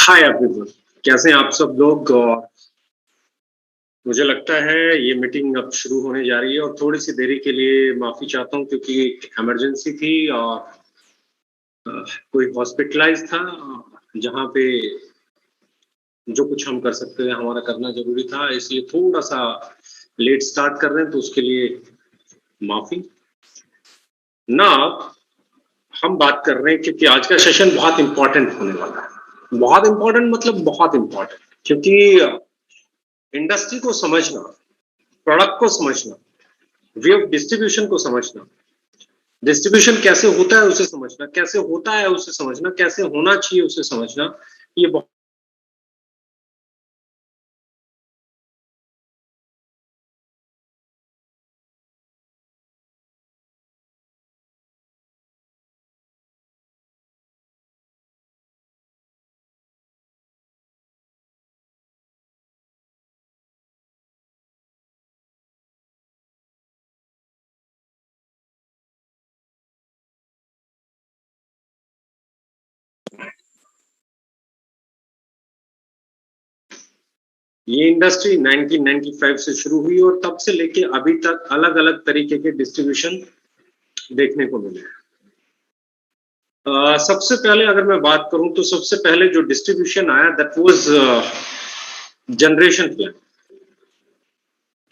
Hi everyone, कैसे हैं आप सब लोग। और मुझे लगता है ये मीटिंग अब शुरू होने जा रही है और थोड़ी सी देरी के लिए माफी चाहता हूँ क्योंकि इमरजेंसी थी और कोई हॉस्पिटलाइज था जहाँ पे जो कुछ हम कर सकते हैं हमारा करना जरूरी था, इसलिए थोड़ा सा लेट स्टार्ट कर रहे हैं, तो उसके लिए माफी ना। हम बात कर रहे हैं क्योंकि आज का सेशन बहुत इंपॉर्टेंट होने वाला है। बहुत इंपॉर्टेंट मतलब बहुत इंपॉर्टेंट, क्योंकि इंडस्ट्री को समझना, प्रोडक्ट को समझना, वे ऑफ डिस्ट्रीब्यूशन को समझना, डिस्ट्रीब्यूशन कैसे होता है उसे समझना, कैसे होता है उसे समझना, कैसे होना चाहिए उसे समझना, ये बहुत। ये इंडस्ट्री 1995 से शुरू हुई और तब से लेके अभी तक अलग अलग तरीके के डिस्ट्रीब्यूशन देखने को मिले। सबसे पहले अगर मैं बात करूं तो सबसे पहले जो डिस्ट्रीब्यूशन आया दैट वाज जनरेशन प्लान,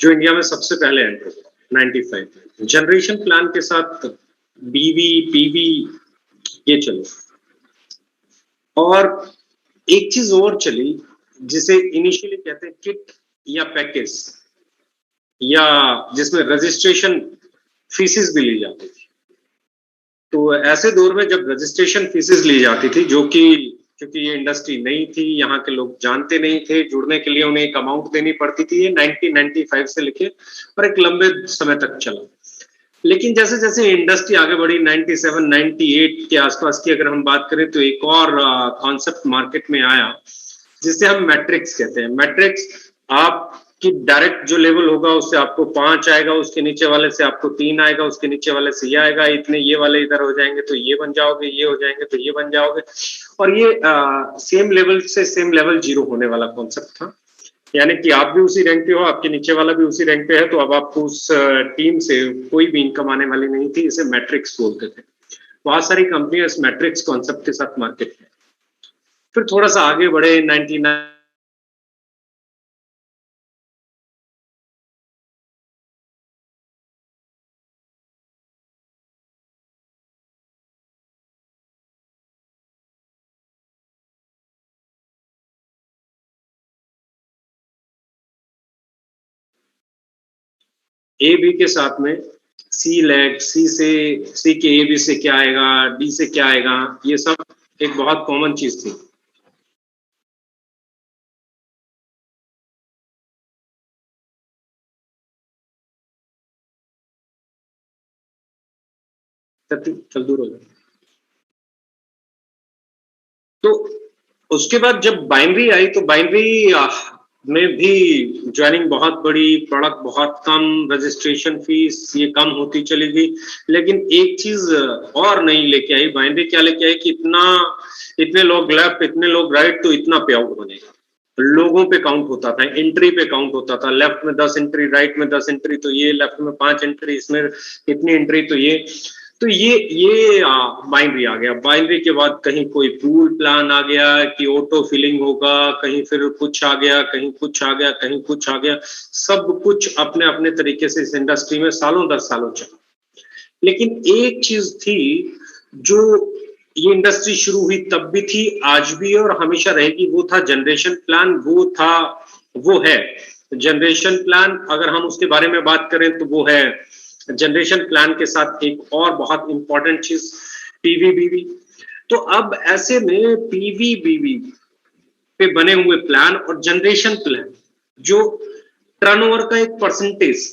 जो इंडिया में सबसे पहले एंटर हुआ 95 में। जनरेशन प्लान के साथ बीवी पीवी ये चले, और एक चीज और चली जिसे इनिशियली कहते हैं किट या पैकेज, या जिसमें रजिस्ट्रेशन फीसेस भी ली जाती थी। तो ऐसे दौर में जब रजिस्ट्रेशन फीसेस ली जाती थी, जो कि क्योंकि ये इंडस्ट्री नई थी, यहाँ के लोग जानते नहीं थे, जुड़ने के लिए उन्हें एक अमाउंट देनी पड़ती थी। ये 1995 से लेके और एक लंबे समय तक चला। लेकिन जैसे जैसे इंडस्ट्री आगे बढ़ी 97 98 के आसपास की अगर हम बात करें, तो एक और कॉन्सेप्ट मार्केट में आया जिसे हम मैट्रिक्स कहते हैं। मैट्रिक्स आपकी डायरेक्ट जो लेवल होगा उससे आपको 5 आएगा, उसके नीचे वाले से आपको 3 आएगा, उसके नीचे वाले से ये आएगा, इतने ये वाले इधर हो जाएंगे तो ये बन जाओगे, ये हो जाएंगे तो ये बन जाओगे। और ये सेम लेवल से सेम लेवल जीरो होने वाला कॉन्सेप्ट था, यानी कि आप भी उसी रैंक पे हो, आपके नीचे वाला भी उसी रैंक पे है, तो अब आपको उस टीम से कोई भी इनकम आने वाली नहीं थी। इसे मैट्रिक्स बोलते थे। बहुत सारी कंपनियां इस मैट्रिक्स कॉन्सेप्ट के साथ मार्केट में। फिर थोड़ा सा आगे बढ़े 99 ए बी के साथ में सी लैग, सी से सी के ए बी से क्या आएगा, डी से क्या आएगा, ये सब एक बहुत कॉमन चीज थी। चल दूर हो जाए। तो उसके बाद जब बाइनरी आई तो बाइनरी में भी ज्वाइनिंग बहुत बड़ी, प्रोडक्ट बहुत कम, रजिस्ट्रेशन फीस ये कम होती चली गई। लेकिन एक चीज और नहीं लेके आई बाइनरी, क्या लेके आई कि इतने लोग लेफ्ट, इतने लोग राइट, तो इतना पे आउट बनेगा। लोगों पे काउंट होता था, एंट्री पे काउंट होता था। लेफ्ट में 10 एंट्री, राइट में 10 एंट्री तो ये, लेफ्ट में 5 एंट्री, इसमें इतनी एंट्री तो ये। तो ये बाइनरी आ गया। बाइनरी के बाद कहीं कोई पूल प्लान आ गया कि ऑटो फिलिंग होगा, कहीं फिर कुछ आ गया, कहीं कुछ आ गया, कहीं कुछ आ गया। सब कुछ अपने अपने तरीके से इस इंडस्ट्री में सालों 10 सालों चला। लेकिन एक चीज थी जो ये इंडस्ट्री शुरू हुई तब भी थी, आज भी और हमेशा रहेगी, वो था जनरेशन प्लान। वो है जनरेशन प्लान। अगर हम उसके बारे में बात करें तो वो है जनरेशन प्लान के साथ एक और बहुत इंपॉर्टेंट चीज पीवीबीवी। तो अब ऐसे में पीवीबीवी पे बने हुए प्लान और जनरेशन प्लान, जो टर्नओवर का एक परसेंटेज,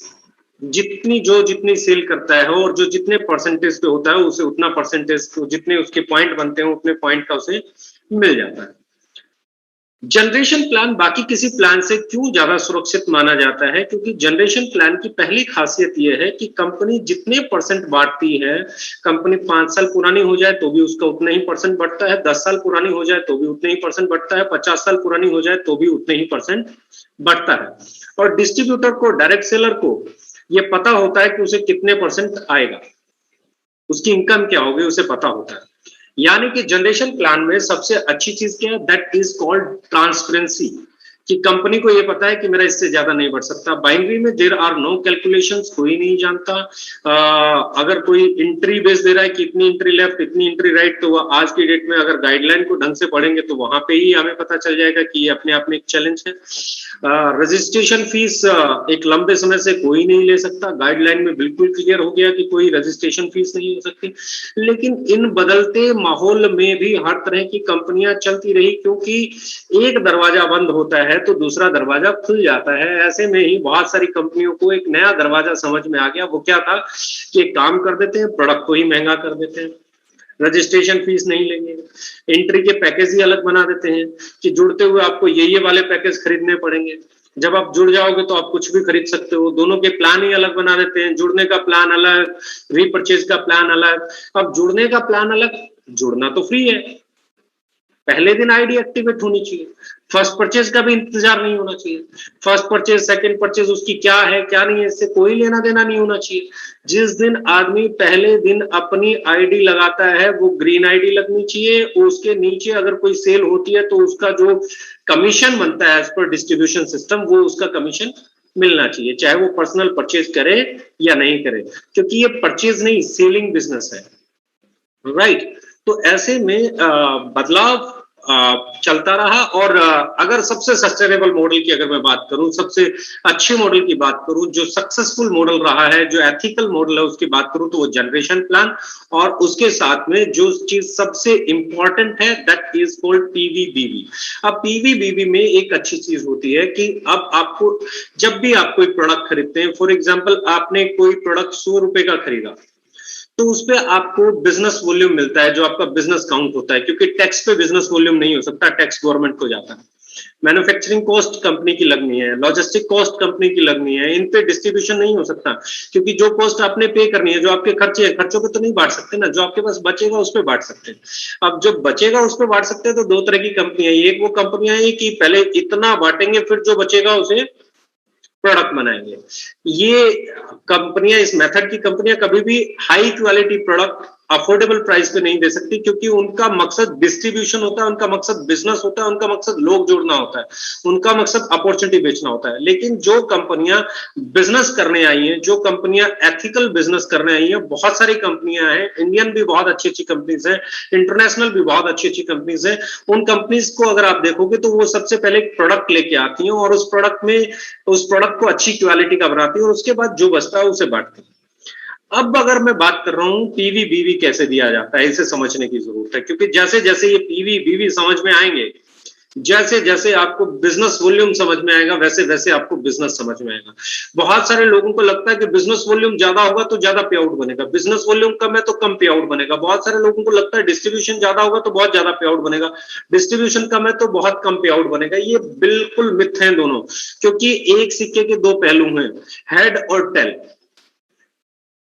जितनी सेल करता है और जो जितने परसेंटेज पे होता है उसे उतना परसेंटेज, जितने उसके पॉइंट बनते हैं उतने पॉइंट का उसे मिल जाता है। जनरेशन प्लान बाकी किसी प्लान से क्यों ज्यादा सुरक्षित माना जाता है? क्योंकि जनरेशन प्लान की पहली खासियत यह है कि कंपनी जितने परसेंट बांटती है, कंपनी 5 साल पुरानी हो जाए तो भी उसका उतना ही परसेंट बढ़ता है, 10 साल पुरानी हो जाए तो भी उतने ही परसेंट बढ़ता है, 50 साल पुरानी हो जाए तो भी उतने ही परसेंट बढ़ता है। और डिस्ट्रीब्यूटर को, डायरेक्ट सेलर को ये पता होता है कि उसे कितने परसेंट आएगा, उसकी इनकम क्या होगी उसे पता होता है। यानी कि जनरेशन प्लान में सबसे अच्छी चीज क्या है? दैट इज कॉल्ड ट्रांसपेरेंसी, कि कंपनी को ये पता है कि मेरा इससे ज्यादा नहीं बढ़ सकता। बाइनरी में देयर आर नो कैलकुलेशंस, कोई नहीं जानता। अगर कोई एंट्री बेस दे रहा है कि इतनी एंट्री लेफ्ट इतनी एंट्री राइट, तो वह आज की डेट में अगर गाइडलाइन को ढंग से पढ़ेंगे तो वहां पे ही हमें पता चल जाएगा कि ये अपने आप में एक चैलेंज है। रजिस्ट्रेशन फीस एक लंबे समय से कोई नहीं ले सकता, गाइडलाइन में बिल्कुल क्लियर हो गया कि कोई रजिस्ट्रेशन फीस नहीं हो सकती। लेकिन इन बदलते माहौल में भी हर तरह की कंपनियां चलती रही, क्योंकि एक दरवाजा बंद होता है तो दूसरा दरवाजा खुल जाता है। ऐसे में ही बहुत सारी कंपनियों को एक नया दरवाजा समझ में आ गया। वो क्या था कि एक काम कर देते हैं, प्रोडक्ट को ही महंगा कर देते हैं, रजिस्ट्रेशन फीस नहीं लेंगे, एंट्री के पैकेज ही अलग बना देते हैं कि जुड़ते हुए आपको ये वाले पैकेज खरीदने पड़ेंगे, जब आप जुड़ जाओगे तो आप कुछ भी खरीद सकते हो। दोनों के प्लान ही अलग बना देते हैं, जुड़ने का प्लान अलग, रीपरचेज का प्लान अलग। अब जुड़ने का प्लान अलग, जुड़ना तो फ्री है, पहले दिन आईडी एक्टिवेट होनी चाहिए, फर्स्ट परचेज का भी इंतजार नहीं होना चाहिए। फर्स्ट परचेज, सेकंड परचेज, उसकी क्या है क्या नहीं है इससे कोई लेना देना नहीं होना चाहिए। जिस दिन आदमी पहले दिन अपनी आईडी लगाता है वो ग्रीन आईडी लगनी चाहिए, उसके नीचे अगर कोई सेल होती है तो उसका जो कमीशन बनता है एज पर डिस्ट्रीब्यूशन सिस्टम, वो उसका कमीशन मिलना चाहिए, चाहे वो पर्सनल परचेज करे या नहीं करे, क्योंकि ये परचेज नहीं सेलिंग बिजनेस है, राइट। तो ऐसे में बदलाव चलता रहा। और अगर सबसे सस्टेनेबल मॉडल की अगर मैं बात करूं, सबसे अच्छे मॉडल की बात करूं, जो सक्सेसफुल मॉडल रहा है, जो एथिकल मॉडल है उसकी बात करूं, तो वो जनरेशन प्लान। और उसके साथ में जो चीज सबसे इंपॉर्टेंट है दैट इज कॉल्ड पीवीबीवी। अब पीवीबीवी में एक अच्छी चीज होती है कि अब आपको जब भी आप कोई प्रोडक्ट खरीदते हैं, फॉर एग्जाम्पल आपने कोई प्रोडक्ट 100 रुपए का खरीदा, तो उसपे आपको बिजनेस वॉल्यूम मिलता है, जो आपका बिजनेस काउंट होता है, क्योंकि टैक्स पे बिजनेस वॉल्यूम नहीं हो सकता, टैक्स गवर्नमेंट को जाता है। मैन्युफैक्चरिंग कॉस्ट कंपनी की लगनी है, लॉजिस्टिक कॉस्ट कंपनी की लगनी है, इन पे डिस्ट्रीब्यूशन नहीं हो सकता, क्योंकि जो कॉस्ट आपने पे करनी है, जो आपके खर्चे हैं, खर्चों पे तो नहीं बांट सकते ना, जो आपके पास बचेगा उस पे बांट सकते हैं। अब जो बचेगा उस पे बांट सकते हैं, तो दो तरह की कंपनियां, एक वो कंपनियां है कि पहले इतना बांटेंगे फिर जो बचेगा उसे प्रोडक्ट बनाएंगे। ये कंपनियां, इस मेथड की कंपनियां कभी भी high quality product affordable price पे नहीं दे सकती, क्योंकि उनका मकसद डिस्ट्रीब्यूशन होता है, उनका मकसद बिजनेस होता है, उनका मकसद लोग जोड़ना होता है, उनका मकसद अपॉर्चुनिटी बेचना होता है। लेकिन जो कंपनियां बिजनेस करने आई हैं, जो कंपनियां एथिकल बिजनेस करने आई हैं, बहुत सारी कंपनियां हैं, इंडियन भी बहुत अच्छी अच्छी कंपनीज हैं, इंटरनेशनल भी बहुत अच्छी अच्छी कंपनीज हैं। उन कंपनीज को अगर आप देखोगे तो वो सबसे पहले एक प्रोडक्ट लेके आती हैं और उस प्रोडक्ट को अच्छी क्वालिटी का बनाती है और उसके बाद जो बचता है उसे बांटती है। अब अगर मैं बात कर रहा हूं पीवी बीवी कैसे दिया जाता है, इसे समझने की जरूरत है, क्योंकि जैसे जैसे ये पीवी बीवी समझ में आएंगे, जैसे जैसे आपको बिजनेस वॉल्यूम समझ में आएगा, वैसे वैसे आपको बिजनेस समझ में आएगा। बहुत सारे लोगों को लगता है कि बिजनेस वॉल्यूम ज्यादा होगा तो ज्यादा पे आउट बनेगा, बिजनेस वॉल्यूम कम है तो कम पे आउट बनेगा। बहुत सारे लोगों को लगता है डिस्ट्रीब्यूशन ज्यादा होगा तो बहुत ज्यादा पे आउट बनेगा, डिस्ट्रीब्यूशन कम है तो बहुत कम पे आउट बनेगा। ये बिल्कुल मिथ है दोनों, क्योंकि एक सिक्के के दो पहलू हैं, हेड और टेल।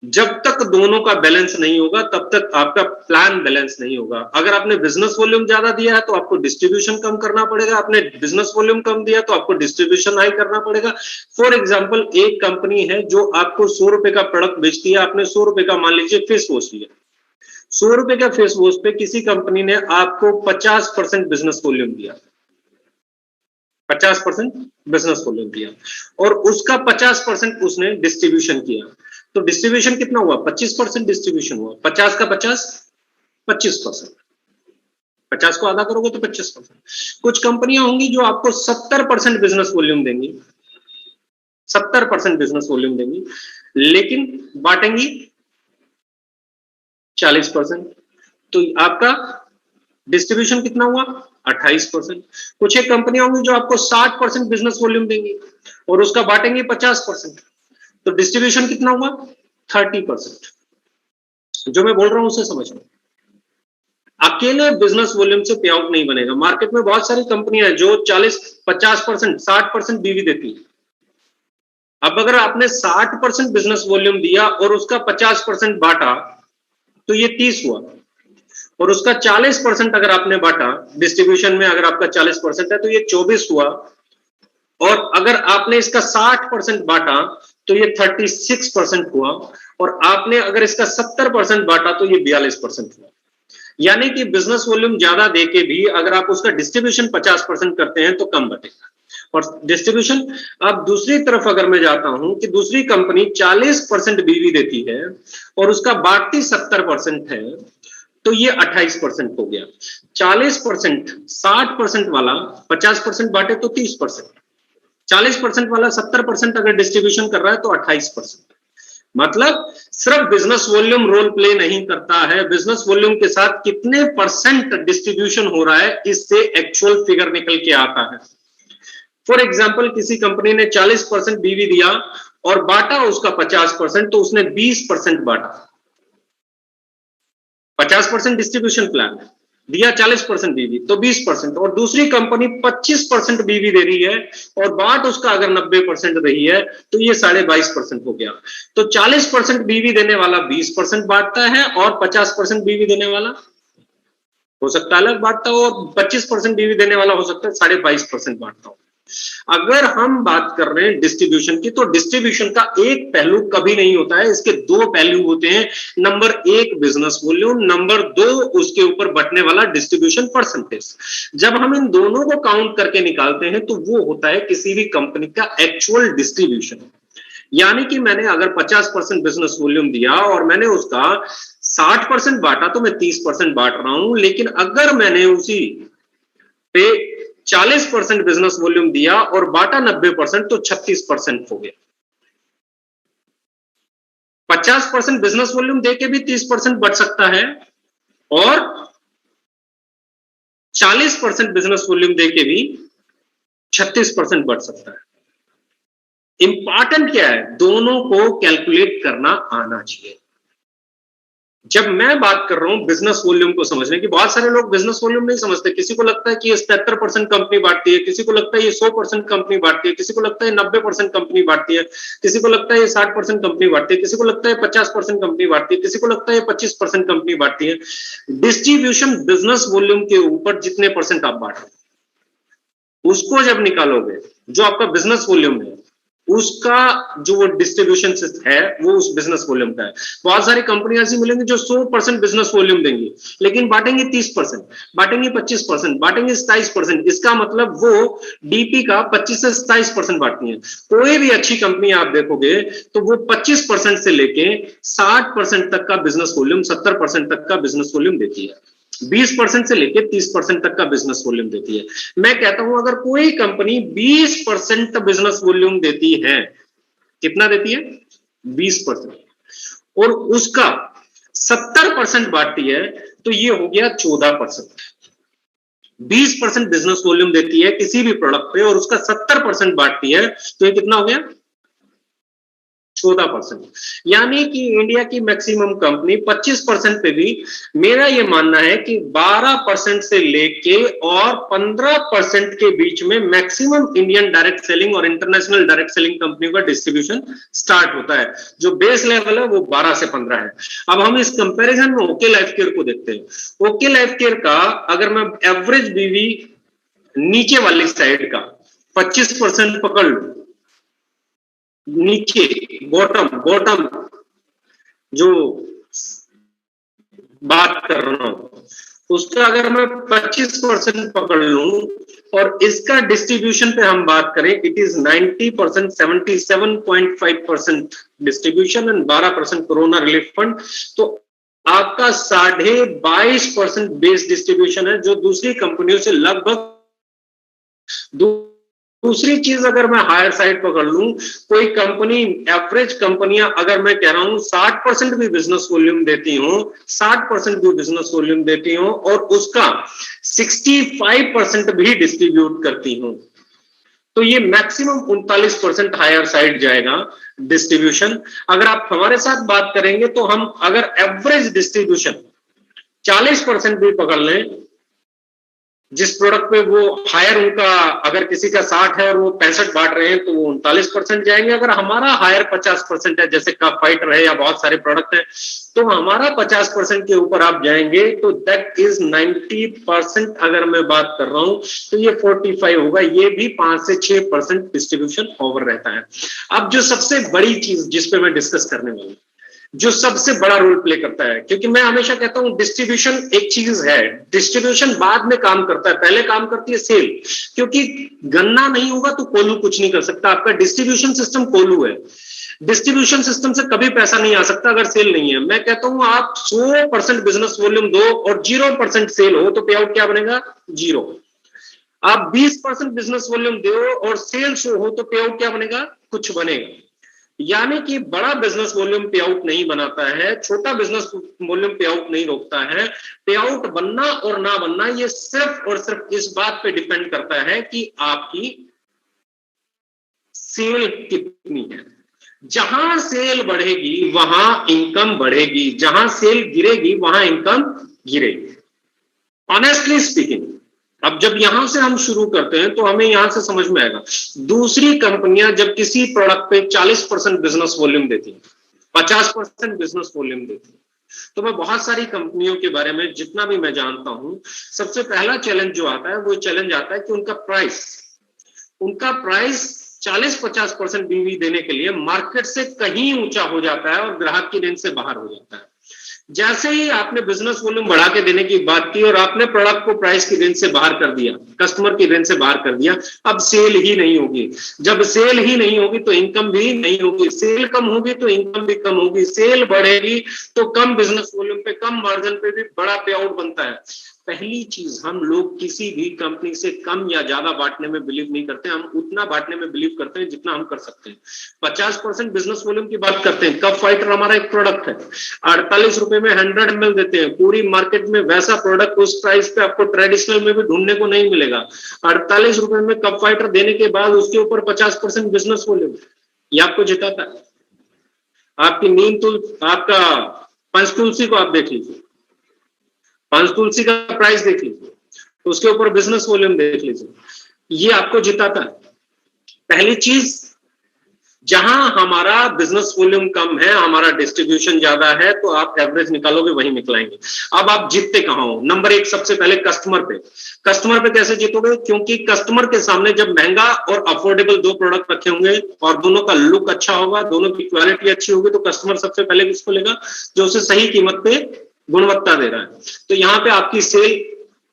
जब तक दोनों का बैलेंस नहीं होगा तब तक आपका प्लान बैलेंस नहीं होगा। अगर आपने बिजनेस वॉल्यूम ज्यादा दिया है तो आपको डिस्ट्रीब्यूशन कम करना पड़ेगा, आपने बिजनेस वॉल्यूम कम दिया तो आपको डिस्ट्रीब्यूशन हाई करना पड़ेगा। फॉर एग्जांपल, एक कंपनी है जो आपको 100 रुपए का प्रोडक्ट बेचती है, आपने 100 रुपए का मान लीजिए फेस वॉश लिया, 100 रुपए का फेस वॉश पे किसी कंपनी ने आपको 50% बिजनेस वॉल्यूम दिया, 50% बिजनेस वॉल्यूम दिया, और उसका 50% उसने डिस्ट्रीब्यूशन किया। तो डिस्ट्रीब्यूशन कितना हुआ? 25% डिस्ट्रीब्यूशन हुआ। 50 का 50, 25%। 50 को आधा करोगे तो 25%। कुछ कंपनियां होंगी जो आपको 70% बिजनेस वॉल्यूम देंगी, 70% बिजनेस वॉल्यूम देंगी, लेकिन बांटेंगी 40%। तो आपका डिस्ट्रीब्यूशन कितना हुआ? 28%। कुछ एक कंपनियां होंगी जो आपको 60% बिजनेस वॉल्यूम देंगी और उसका बांटेंगे 50%। तो डिस्ट्रीब्यूशन कितना हुआ? 30%। जो मैं बोल रहा हूं उसे समझ लो। अकेले बिजनेस वॉल्यूम से पे आउट नहीं बनेगा। मार्केट में बहुत सारी कंपनियां हैं जो 40-50%, 60% बीवी देती है। अब अगर आपने 60% बिजनेस वॉल्यूम दिया और उसका 50% बांटा तो ये 30 हुआ, और उसका 40% अगर आपने बांटा डिस्ट्रीब्यूशन में, अगर आपका 40% है तो ये 24 हुआ, और अगर आपने इसका 60% बांटा तो ये 36% हुआ, और आपने अगर इसका 70% बांटा तो ये 42% हुआ। यानी कि बिजनेस वॉल्यूम ज्यादा देके भी अगर आप उसका डिस्ट्रीब्यूशन 50% करते हैं तो कम बटेगा। और डिस्ट्रीब्यूशन, अब दूसरी तरफ अगर मैं जाता हूं कि दूसरी कंपनी 40% बीवी देती है और उसका बांटती 70% है, तो ये 28% हो गया। 40%, 60% वाला 50% बांटे तो 30%, 40% वाला 70% अगर डिस्ट्रीब्यूशन कर रहा है तो 28%। मतलब सिर्फ बिजनेस वॉल्यूम रोल प्ले नहीं करता है, बिजनेस वॉल्यूम के साथ कितने परसेंट डिस्ट्रीब्यूशन हो रहा है इससे एक्चुअल फिगर निकल के आता है। फॉर एग्जाम्पल, किसी कंपनी ने 40% बीवी दिया और बांटा उसका 50%, तो उसने 20% बांटा। 50% डिस्ट्रीब्यूशन प्लान दिया, 40% बीवी तो 20%, और दूसरी कंपनी 25% बीवी दे रही है और बांट उसका अगर 90% रही है तो ये 22.5% हो गया। तो 40% बीवी देने वाला 20% बांटता है और 50% बीवी देने वाला हो सकता है अलग बांटता हो, और 25% बीवी देने वाला हो सकता है 22.5% बांटता हो। अगर हम बात कर रहे हैं डिस्ट्रीब्यूशन की, तो डिस्ट्रीब्यूशन का एक पहलू कभी नहीं होता है, इसके दो पहलू होते हैं। नंबर एक बिजनेस वॉल्यूम, नंबर दो उसके ऊपर बटने वाला डिस्ट्रीब्यूशन परसेंटेज। जब हम इन दोनों को काउंट करके निकालते हैं तो वो होता है किसी भी कंपनी का एक्चुअल डिस्ट्रीब्यूशन। यानी कि मैंने अगर 50% बिजनेस वॉल्यूम दिया और मैंने उसका 60% बांटा तो मैं 30% बांट रहा हूं, लेकिन अगर मैंने उसी पे 40% बिजनेस वॉल्यूम दिया और बांटा 90% तो 36% हो गया। 50% बिजनेस वॉल्यूम देके भी 30% बढ़ सकता है, और 40% बिजनेस वॉल्यूम देके भी 36% बढ़ सकता है। इंपॉर्टेंट क्या है, दोनों को कैलकुलेट करना आना चाहिए। जब मैं बात कर रहा हूं बिजनेस वॉल्यूम को समझने की, बहुत सारे लोग बिजनेस वॉल्यूम नहीं समझते। किसी को लगता है कि ये 77% कंपनी बांटती है, किसी को लगता है ये 100% कंपनी बांटती है, किसी को लगता है 90% कंपनी बांटती है, किसी को लगता है ये 60% कंपनी बांटती है, किसी को लगता है 50% कंपनी बांटती है, किसी को लगता है 25% कंपनी बांटती है। डिस्ट्रीब्यूशन बिजनेस वॉल्यूम के ऊपर जितने परसेंट आप बांट रहे हैं उसको जब निकालोगे, जो आपका बिजनेस वॉल्यूम है उसका जो डिस्ट्रीब्यूशन है वो उस बिजनेस वॉल्यूम का है। बहुत सारी कंपनियां ऐसी मिलेंगी जो 100% बिजनेस वॉल्यूम देंगी लेकिन बांटेंगे 30%, बांटेंगे 25%, बांटेंगे 27%। इसका मतलब वो डीपी का 25 से 27% बांटती है। कोई भी अच्छी कंपनी आप देखोगे तो वो 25% से लेके 60% तक का बिजनेस वॉल्यूम, 70% तक का बिजनेस वॉल्यूम देती है, 20% से लेकर 30% तक का बिजनेस वॉल्यूम देती है। मैं कहता हूं अगर कोई कंपनी 20% बिजनेस वॉल्यूम देती है, कितना देती है? 20%, और उसका 70% बांटती है तो ये हो गया 14%। 20% बिजनेस वॉल्यूम देती है किसी भी प्रोडक्ट पे और उसका 70% बांटती है तो ये कितना हो गया? 14%। यानी कि इंडिया की मैक्सिमम कंपनी 25% पे भी, मेरा ये मानना है कि 12% से लेके और 15% के बीच में मैक्सिमम इंडियन डायरेक्ट सेलिंग और इंटरनेशनल डायरेक्ट सेलिंग कंपनियों का डिस्ट्रीब्यूशन स्टार्ट होता है। जो बेस लेवल है वो 12 से 15 है। अब हम इस कंपैरिजन में ओके लाइफ केयर को देखते हैं। ओके लाइफ केयर का अगर मैं एवरेज बीवी नीचे वाली साइड का 25% पकड़ लू, नीचे बॉटम जो बात कर रहा हूं उसका अगर मैं 25% पकड़ लूं और इसका डिस्ट्रीब्यूशन पे हम बात करें, it is 90%, 77.5% distribution and 12% corona relief fund, तो आपका 22.5% बेस डिस्ट्रीब्यूशन है जो दूसरी कंपनियों से लगभग। दूसरी चीज अगर मैं हायर साइड पकड़ लूं, कोई कंपनी, एवरेज कंपनियां अगर मैं कह रहा हूं 60% भी बिजनेस वॉल्यूम देती हूं, 60% भी बिजनेस वॉल्यूम देती हूं और उसका 65% भी डिस्ट्रीब्यूट करती हूं, तो ये मैक्सिमम 39% हायर साइड जाएगा डिस्ट्रीब्यूशन। अगर आप हमारे साथ बात करेंगे तो हम अगर एवरेज डिस्ट्रीब्यूशन 40% भी पकड़ लें, जिस प्रोडक्ट पे वो हायर उनका, अगर किसी का 60 है और वो 65 बांट रहे हैं तो वो 39% जाएंगे। अगर हमारा हायर 50% है, जैसे कप फाइटर है या बहुत सारे प्रोडक्ट हैं, तो हमारा 50% के ऊपर आप जाएंगे तो दैट इज 90%। अगर मैं बात कर रहा हूं तो ये 45 होगा, ये भी 5 से 6% डिस्ट्रीब्यूशन ओवर रहता है। अब जो सबसे बड़ी चीज जिसपे मैं डिस्कस करने वाला हूं, जो सबसे बड़ा रोल प्ले करता है, क्योंकि मैं हमेशा कहता हूं डिस्ट्रीब्यूशन एक चीज है, डिस्ट्रीब्यूशन बाद में काम करता है, पहले काम करती है सेल। क्योंकि गन्ना नहीं होगा तो कोल्हू कुछ नहीं कर सकता, आपका डिस्ट्रीब्यूशन सिस्टम कोल्हू है। डिस्ट्रीब्यूशन सिस्टम से कभी पैसा नहीं आ सकता अगर सेल नहीं है। मैं कहता हूं आप 100% बिजनेस वॉल्यूम दो और 0% सेल हो तो पे आउट क्या बनेगा? जीरो। आप 20% बिजनेस वॉल्यूम दो और सेल शो हो तो पे आउट क्या बनेगा? कुछ बनेगा। यानी कि बड़ा बिजनेस वॉल्यूम पे आउट नहीं बनाता है, छोटा बिजनेस वॉल्यूम पे आउट नहीं रोकता है। पे आउट बनना और ना बनना ये सिर्फ और सिर्फ इस बात पे डिपेंड करता है कि आपकी सेल कितनी है। जहां सेल बढ़ेगी वहां इनकम बढ़ेगी, जहां सेल गिरेगी वहां इनकम गिरेगी। ऑनेस्टली स्पीकिंग, अब जब यहां से हम शुरू करते हैं तो हमें यहां से समझ में आएगा। दूसरी कंपनियां जब किसी प्रोडक्ट पे 40% बिजनेस वॉल्यूम देती हैं, 50% बिजनेस वॉल्यूम देती हैं, तो मैं बहुत सारी कंपनियों के बारे में जितना भी मैं जानता हूं, सबसे पहला चैलेंज जो आता है वो चैलेंज आता है कि उनका प्राइस 40-50% बीवी देने के लिए मार्केट से कहीं ऊंचा हो जाता है और ग्राहक की रेंज से बाहर हो जाता है। जैसे ही आपने बिजनेस वॉल्यूम बढ़ा के देने की बात की और आपने प्रोडक्ट को प्राइस की रेंज से बाहर कर दिया, कस्टमर की रेंज से बाहर कर दिया, अब सेल ही नहीं होगी। जब सेल ही नहीं होगी तो इनकम भी नहीं होगी, सेल कम होगी तो इनकम भी कम होगी, सेल बढ़ेगी तो कम बिजनेस वॉल्यूम पे कम मार्जिन पे भी बड़ा पे आउट बनता है। पहली चीज, हम लोग किसी भी कंपनी से कम या ज्यादा बांटने में बिलीव नहीं करते, हम उतना बांटने में बिलीव करते हैं जितना हम कर सकते हैं। 50% बिजनेस वॉल्यूम की बात करते हैं, कप फाइटर हमारा एक प्रोडक्ट है, 48 रुपए में 100 ml देते हैं। पूरी मार्केट में वैसा प्रोडक्ट उस प्राइस पे आपको ट्रेडिशनल में भी ढूंढने को नहीं मिलेगा। 48 रुपए में कप फाइटर देने के बाद उसके ऊपर 50% बिजनेस वॉल्यूम, ये आपको जिताता है। आपकी नीम तुल, आपका पंचतुलसी को आप देख लीजिए, पंचतुलसी का प्राइस देख लीजिए, उसके ऊपर बिजनेस वॉल्यूम देख लीजिए, ये आपको जिताता है। पहली चीज, जहां हमारा बिजनेस वॉल्यूम कम है, हमारा डिस्ट्रीब्यूशन ज्यादा है, तो आप एवरेज निकालोगे वही निकलाएंगे। अब आप जीतते कहां हो? नंबर एक, सबसे पहले कस्टमर पे। कस्टमर पे कैसे जीतोगे? क्योंकि कस्टमर के सामने जब महंगा और अफोर्डेबल दो प्रोडक्ट रखे होंगे और दोनों का लुक अच्छा होगा, दोनों की क्वालिटी अच्छी होगी, तो कस्टमर सबसे पहले किसको लेगा? जो उसे सही कीमत पे गुणवत्ता दे रहा है। तो यहाँ पे आपकी सेल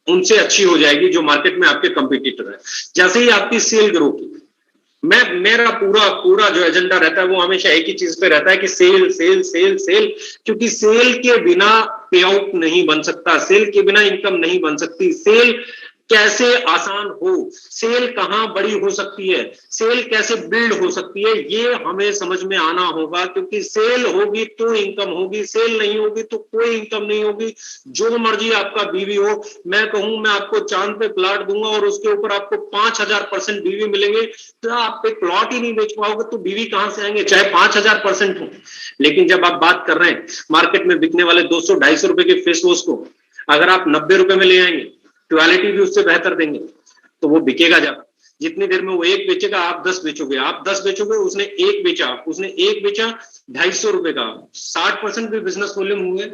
उनसे अच्छी हो जाएगी जो मार्केट में आपके कंपटीटर है। जैसे ही आपकी सेल ग्रो की, मैं मेरा पूरा पूरा जो एजेंडा रहता है वो हमेशा एक ही चीज पे रहता है कि सेल सेल सेल सेल। क्योंकि सेल के बिना पे आउट नहीं बन सकता, सेल के बिना इनकम नहीं बन सकती। सेल कैसे आसान हो, सेल कहां बड़ी हो सकती है, सेल कैसे बिल्ड हो सकती है, ये हमें समझ में आना होगा। क्योंकि सेल होगी तो इनकम होगी, सेल नहीं होगी तो कोई इनकम नहीं होगी। जो मर्जी आपका बीवी हो, मैं कहूं मैं आपको चांद पे प्लाट दूंगा और उसके ऊपर आपको 5000% बीवी मिलेंगे, तो आप एक प्लॉट ही नहीं बेच पाओगे तो बीवी कहां से आएंगे, चाहे 5000% हो। लेकिन जब आप बात कर रहे हैं मार्केट में बिकने वाले 200-250 रुपए के फेस वॉश को, अगर आप 90 रुपए में ले आएंगे, क्वालिटी भी उससे बेहतर देंगे, तो वो बिकेगा ज्यादा। जितनी देर में वो एक बेचेगा आप 10 बेचोगे, आप 10 बेचोगे, उसने एक बेचा 250 रुपए का, 60% भी बिजनेस वॉल्यूम हुए।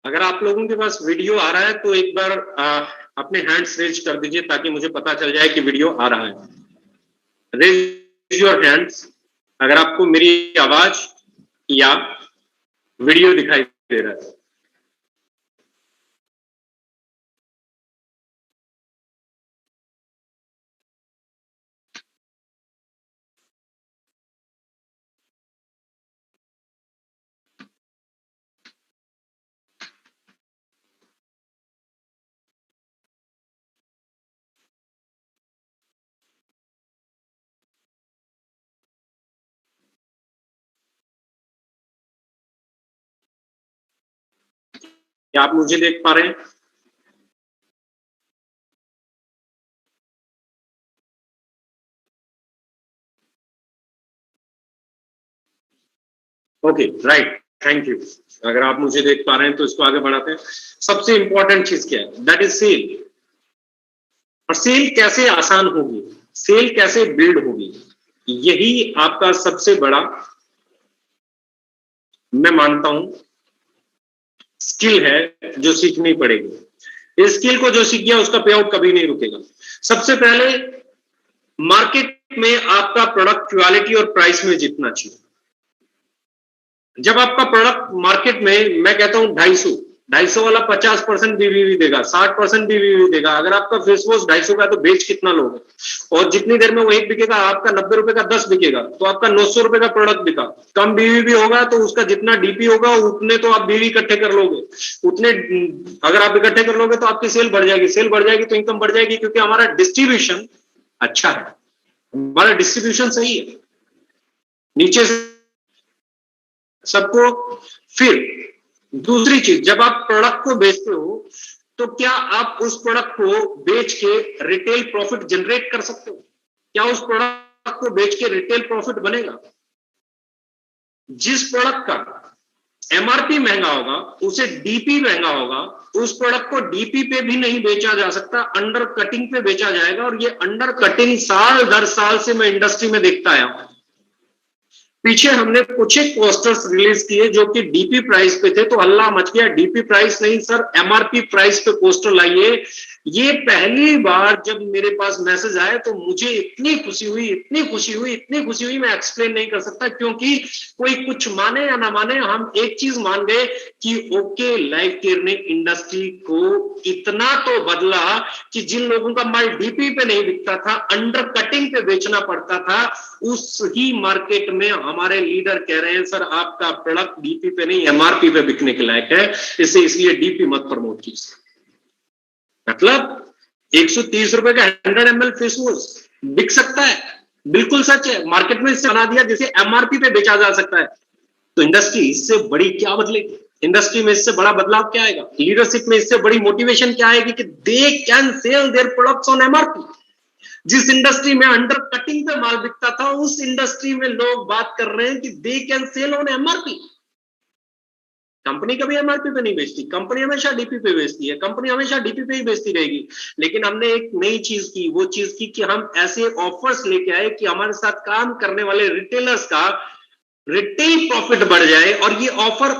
अगर आप लोगों के पास वीडियो आ रहा है तो एक बार अपने हैंड्स रेज कर दीजिए ताकि मुझे पता चल जाए कि वीडियो आ रहा है। रेज योर हैंड्स अगर आपको मेरी आवाज या वीडियो दिखाई दे रहा है। क्या आप मुझे देख पा रहे हैं? Okay, right, thank you. अगर आप मुझे देख पा रहे हैं तो इसको आगे बढ़ाते हैं। सबसे इंपॉर्टेंट चीज क्या है? That is sale. और सेल कैसे आसान होगी, सेल कैसे बिल्ड होगी, यही आपका सबसे बड़ा, मैं मानता हूं, स्किल है जो सीखनी पड़ेगी। इस स्किल को जो सीख गया उसका पे आउट कभी नहीं रुकेगा। सबसे पहले मार्केट में आपका प्रोडक्ट क्वालिटी और प्राइस में जीतना चाहिए। जब आपका प्रोडक्ट मार्केट में, मैं कहता हूं 250 वाला 50% बीवीवी देगा, 60% बीवीवी देगा। अगर आपका फेस वॉश 250 का है तो बेच कितना लोगे? और जितनी देर में वो एक बिकेगा, आपका 90 रुपए का 10 बिकेगा, तो आपका 900 रुपए का प्रोडक्ट बिका। कम बीवीवी होगा तो उसका जितना डीपी होगा उतने तो आप बीवी इकट्ठे कर लोगे, उतने अगर आप इकट्ठे कर लोगे तो आपकी सेल बढ़ जाएगी। सेल बढ़ जाएगी तो इनकम बढ़ जाएगी, क्योंकि हमारा डिस्ट्रीब्यूशन अच्छा है, हमारा डिस्ट्रीब्यूशन सही है नीचे से सबको। फिर दूसरी चीज, जब आप प्रोडक्ट को बेचते हो तो क्या आप उस प्रोडक्ट को बेच के रिटेल प्रॉफिट जनरेट कर सकते हो? क्या उस प्रोडक्ट को बेच के रिटेल प्रॉफिट बनेगा? जिस प्रोडक्ट का एमआरपी महंगा होगा, उसे डीपी महंगा होगा, उस प्रोडक्ट को डीपी पे भी नहीं बेचा जा सकता, अंडर कटिंग पे बेचा जाएगा। और ये अंडर कटिंग साल दर साल से मैं इंडस्ट्री में देखता आया हूं। पीछे हमने कुछ एक पोस्टर्स रिलीज किए जो कि डीपी प्राइस पे थे, तो हल्ला मच गया, डीपी प्राइस नहीं सर, एमआरपी प्राइस पे पोस्टर लाइए। ये पहली बार जब मेरे पास मैसेज आया तो मुझे इतनी खुशी हुई, इतनी खुशी हुई, इतनी खुशी हुई, मैं एक्सप्लेन नहीं कर सकता। क्योंकि कोई कुछ माने या ना माने, हम एक चीज मान गए कि ओके लाइफ केयर ने इंडस्ट्री को इतना तो बदला कि जिन लोगों का माल डीपी पे नहीं बिकता था, अंडर कटिंग पे बेचना पड़ता था, उस ही मार्केट में हमारे लीडर कह रहे हैं सर आपका प्रोडक्ट डीपी पे नहीं एमआरपी पे बिकने के लायक है, इसे इसलिए डीपी मत प्रमोट कीजिए। मतलब 130 रुपए का 100 ml फेस वॉश बिक सकता है, बिल्कुल सच है। मार्केट में इससे बना दिया जिसे एमआरपी पे बेचा जा सकता है। तो इंडस्ट्री इससे बड़ी क्या बदलेगी? इंडस्ट्री में इससे बड़ा बदलाव क्या आएगा? लीडरशिप में इससे बड़ी मोटिवेशन क्या आएगी कि they can sell their products on MRP. जिस इंडस्ट्री में अंडर कटिंग पे माल बिकता था, उस इंडस्ट्री में लोग बात कर रहे हैं कि they can sell on MRP. Company कभी एमआरपी पे नहीं बेचती, कंपनी हमेशा डीपी पे बेचती है, कंपनी हमेशा डीपी पे ही बेचती रहेगी। लेकिन हमने एक नई चीज की, वो चीज की कि हम ऐसे ऑफर्स लेके आए कि हमारे साथ काम करने वाले रिटेलर्स का रिटेल प्रॉफिट बढ़ जाए। और ये ऑफर